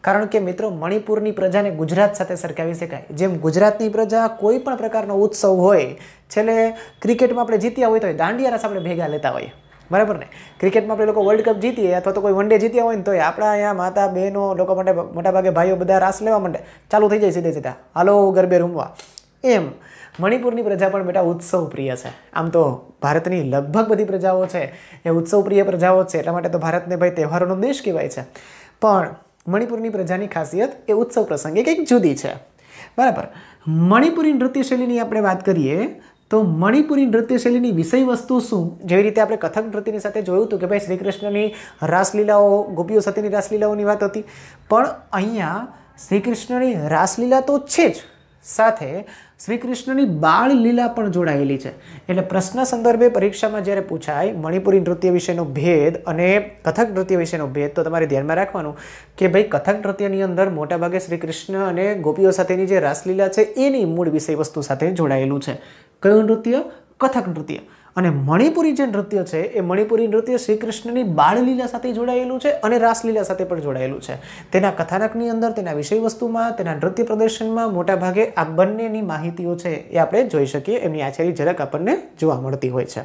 કારણ કે મિત્રો મણિપુરની પ્રજાને ગુજરાત સાથે સરખાવી શકાય. જેમ ગુજરાતની પ્રજા કોઈ પણ પ્રકારનો ઉત્સવ હોય, છેલ્લે ક્રિકેટમાં આપણે જીત્યા હોય તો દાંડિયા રસ આપણે ભેગા લેતા હોઈએ, બરાબર ને. ક્રિકેટમાં આપણે લોકો વર્લ્ડ કપ જીતીએ અથવા તો કોઈ વન ડે જીત્યા હોય ને તો આપણા અહીંયા માતા બહેનો લોકો માટે મોટાભાગે ભાઈઓ બધા રાસ લેવા માંડે, ચાલુ થઈ જાય સીધે હાલો ગરબે રમવા. એમ મણિપુરની પ્રજા પણ બેટા ઉત્સવ પ્રિય છે. આમ તો ભારતની લગભગ બધી પ્રજાઓ છે એ ઉત્સવ પ્રિય પ્રજાઓ છે, એટલા માટે તો ભારતને ભાઈ તહેવારોનો દેશ કહેવાય છે. પણ મણિપુરની પ્રજાની ખાસિયત એ ઉત્સવ પ્રસંગે કંઈક જુદી છે, બરાબર. મણિપુરી નૃત્યશૈલીની આપણે વાત કરીએ તો મણિપુરી નૃત્યશૈલીની વિષય વસ્તુ શું, જેવી રીતે આપણે કથક નૃત્યની સાથે જોયું હતું કે ભાઈ શ્રી કૃષ્ણની રાસલીલાઓ, ગોપીઓ સાથેની રાસલીલાઓની વાત હતી, પણ અહીંયા શ્રી કૃષ્ણની રાસલીલા તો છે જ, સાથે શ્રી કૃષ્ણની બાળ લીલા પણ જોડાયેલી છે. એટલે પ્રશ્ન સંદર્ભે પરીક્ષામાં જ્યારે પૂછાય મણિપુરી નૃત્ય વિશેનો ભેદ અને કથક નૃત્ય વિશેનો ભેદ તો તમારે ધ્યાનમાં રાખવાનું કે ભાઈ કથક નૃત્યની અંદર મોટાભાગે શ્રી કૃષ્ણ અને ગોપીઓ સાથેની જે રાસલીલા છે એની મૂળ વિષય વસ્તુ સાથે જોડાયેલું છે. કયું નૃત્ય? કથક નૃત્ય. અને મણિપુરી જે નૃત્ય છે એ મણિપુરી નૃત્ય શ્રી કૃષ્ણની બાળલીલા સાથે જોડાયેલું છે અને રાસલીલા સાથે પણ જોડાયેલું છે. તેના કથાનકની અંદર, તેના વિષય વસ્તુમાં, તેના નૃત્ય પ્રદર્શનમાં મોટાભાગે આ બંનેની માહિતીઓ છે એ આપણે જોઈ શકીએ, એમની આછેરી ઝલક આપણને જોવા મળતી હોય છે.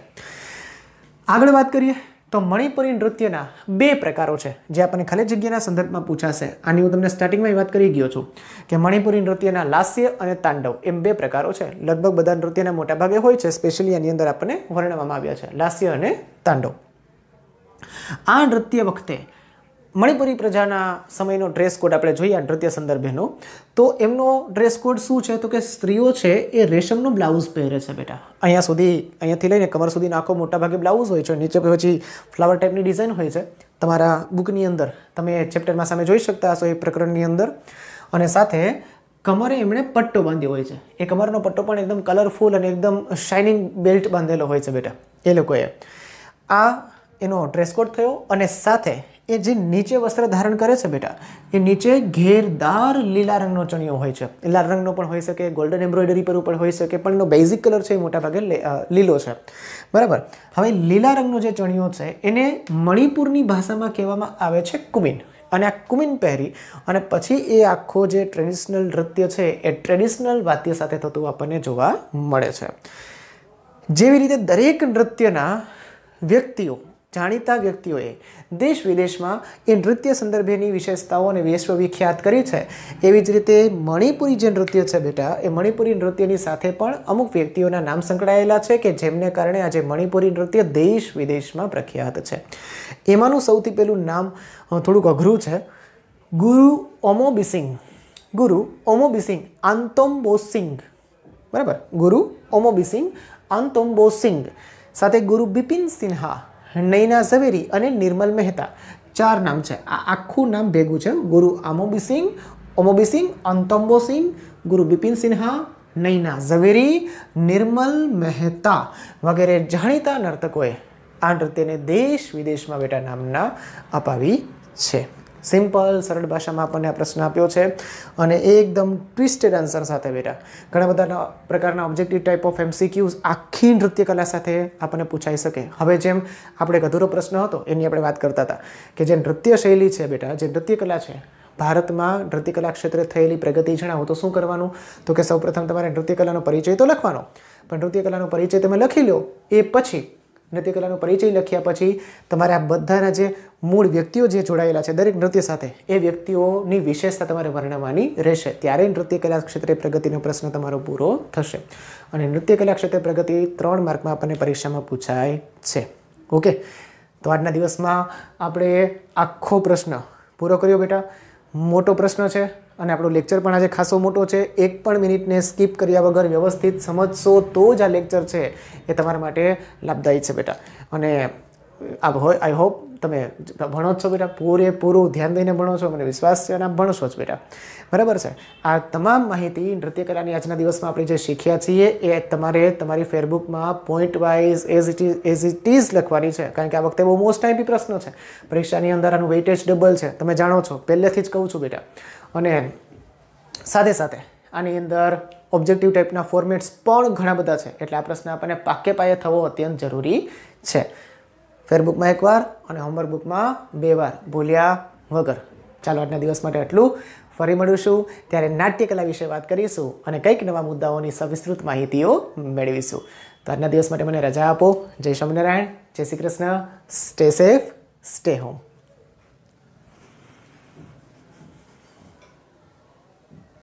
આગળ વાત કરીએ તો મણિપુરી નૃત્યના 2 પ્રકારો છે જે આપણને ખાલી જગ્યાના સંદર્ભમાં પૂછાશે. આની હું તમને સ્ટાર્ટિંગમાં વાત કરી ગયો છું કે મણિપુરી નૃત્યના લાસ્ય અને તાંડવ એમ 2 પ્રકારો છે. લગભગ બધા નૃત્યના મોટા ભાગે હોય છે, સ્પેશિયલી આની અંદર આપણને વર્ણવવામાં આવ્યા છે લાસ્ય અને તાંડવ. આ નૃત્ય વખતે મણિપુરી પ્રજાના સમયનો ડ્રેસ કોડ આપણે જોઈએ આ નૃત્ય સંદર્ભેનો, તો એમનો ડ્રેસ કોડ શું છે તો કે સ્ત્રીઓ છે એ રેશમનો બ્લાઉઝ પહેરે છે બેટા. અહીંયાથી લઈને કમર સુધીનો આખો મોટા ભાગે બ્લાઉઝ હોય છે, નીચે પછી ફ્લાવર ટાઈપની ડિઝાઇન હોય છે. તમારા બુકની અંદર તમે ચેપ્ટરમાં સામે જોઈ શકતા હશો એ પ્રકરણની અંદર. અને સાથે કમરે એમણે પટ્ટો બાંધ્યો હોય છે. એ કમરનો પટ્ટો પણ એકદમ કલરફુલ અને એકદમ શાઇનિંગ બેલ્ટ બાંધેલો હોય છે બેટા એ લોકોએ. આ એનો ડ્રેસ કોડ થયો અને સાથે એ જે નીચે વસ્ત્ર ધારણ કરે છે બેટા, એ નીચે ઘેરદાર લીલા રંગનો ચણિયો હોય છે. લાલ રંગનો પણ હોઈ શકે, ગોલ્ડન એમ્બ્રોઇડરી પર પણ હોઈ શકે, પણ એનો બેઝિક કલર છે એ મોટાભાગે લીલો છે. બરાબર. હવે લીલા રંગનો જે ચણિયો છે એને મણિપુરની ભાષામાં કહેવામાં આવે છે કુમિન. અને આ કુમિન પહેરી અને પછી એ આખો જે ટ્રેડિશનલ નૃત્ય છે એ ટ્રેડિશનલ વાદ્ય સાથે થતું આપણને જોવા મળે છે. જેવી રીતે દરેક નૃત્યના વ્યક્તિઓ, જાણીતા વ્યક્તિઓએ દેશ વિદેશમાં એ નૃત્ય સંદર્ભેની વિશેષતાઓ અને વિશ્વવિખ્યાત કરી છે, એવી જ રીતે મણિપુરી જે નૃત્ય છે બેટા, એ મણિપુરી નૃત્યની સાથે પણ અમુક વ્યક્તિઓના નામ સંકળાયેલા છે કે જેમને કારણે આજે મણિપુરી નૃત્ય દેશ વિદેશમાં પ્રખ્યાત છે. એમાંનું સૌથી પહેલું નામ થોડુંક અઘરું છે, ગુરુ ઓમો બિસિંગ. ગુરુ ઓમો બિસિંગ આંતોમ્બોસિંગ. બરાબર. ગુરુ ઓમો બિસિંગ આંતોમ્બોસિંગ સાથે ગુરુ બિપિન સિન્હા, નૈના ઝવેરી અને નિર્મલ મહેતા, 4 નામ છે. આ આખું નામ ભેગું છે. ગુરુ ઓમોબિસિંગ, આંતોમ્બોસિંગ, ગુરુ બિપિન સિન્હા, નૈના ઝવેરી, નિર્મલ મહેતા વગેરે જાણીતા નર્તકોએ આ નૃત્યને દેશ વિદેશમાં બેટા નામના અપાવી છે. સિમ્પલ સરળ ભાષામાં આપણને આ પ્રશ્ન આપ્યો છે અને એકદમ ટ્વિસ્ટેડ આન્સર સાથે બેટા. ઘણા બધા પ્રકારના ઓબ્જેક્ટિવ ટાઈપ ઓફ MCQs આખી નૃત્યકલા સાથે આપણને પૂછાઈ શકે. હવે જેમ આપણે એક અધૂરો પ્રશ્ન હતો એની આપણે વાત કરતા હતા કે જે નૃત્ય શૈલી છે બેટા, જે નૃત્યકલા છે, ભારતમાં નૃત્યકલા ક્ષેત્રે થયેલી પ્રગતિ જણાવો તો શું કરવાનું? તો કે સૌપ્રથમ તમારે નૃત્યકલાનો પરિચય તો લખવાનો, પણ નૃત્યકલાનો પરિચય તમે લખી લો એ પછી નૃત્યકલાનો પરિચય લખ્યા પછી તમારે આ બધાના જે મૂળ વ્યક્તિઓ જે જોડાયેલા છે દરેક નૃત્ય સાથે, એ વ્યક્તિઓની વિશેષતા તમારે વર્ણવવાની રહેશે. ત્યારે નૃત્યકલા ક્ષેત્રે પ્રગતિનો પ્રશ્ન તમારો પૂરો થશે. અને નૃત્યકલા ક્ષેત્રે પ્રગતિ 3 માર્કમાં આપણને પરીક્ષામાં પૂછાય છે. ઓકે, તો આજના દિવસમાં આપણે આખો પ્રશ્ન પૂરો કર્યો બેટા. મોટો પ્રશ્ન છે અને આપણો લેક્ચર પણ આજે ખાસો મોટો છે. એક પણ મિનિટને સ્કીપ કર્યા વગર વ્યવસ્થિત સમજશો તો જ આ લેક્ચર છે એ તમારા માટે લાભદાયી છે બેટા. અને આઈ હોપ તમે ભણો છો બેટા, પૂરેપૂરું ધ્યાન દઈને ભણો છો, મને વિશ્વાસ છે અને આપ ભણશો જ બેટા. બરાબર છે. આ તમામ માહિતી નૃત્યકલાની આજના દિવસમાં આપણે જે શીખ્યા છીએ એ તમારે તમારી ફેરબુકમાં point wise as it is લખવાની છે, કારણ કે આ વખતે બહુ મોસ્ટ ટાઈપી પ્રશ્નો છે. પરીક્ષાની અંદર આનું વેઇટેજ ડબલ છે, તમે જાણો છો, પહેલેથી જ કહું છું બેટા. અને સાથે સાથે આની અંદર ઓબ્જેક્ટિવ ટાઈપના ફોર્મેટ્સ પણ ઘણા બધા છે, એટલે આ પ્રશ્ન આપણને પાકે પાયે થવો અત્યંત જરૂરી છે. ફેરબુકમાં 1 વાર અને હોમવર્ક બુકમાં 2 વાર ભૂલ્યા વગર. ચાલો આજના દિવસ માટે આટલું. ફરી મળીશું ત્યારે નાટ્યકલા વિશે વાત કરીશું અને કંઈક નવા મુદ્દાઓની સવિસ્તૃત માહિતીઓ મેળવીશું. તો આજના દિવસ માટે મને રજા આપો. જય સ્વામિનારાયણ, જય Shri Krishna. Stay safe, stay home.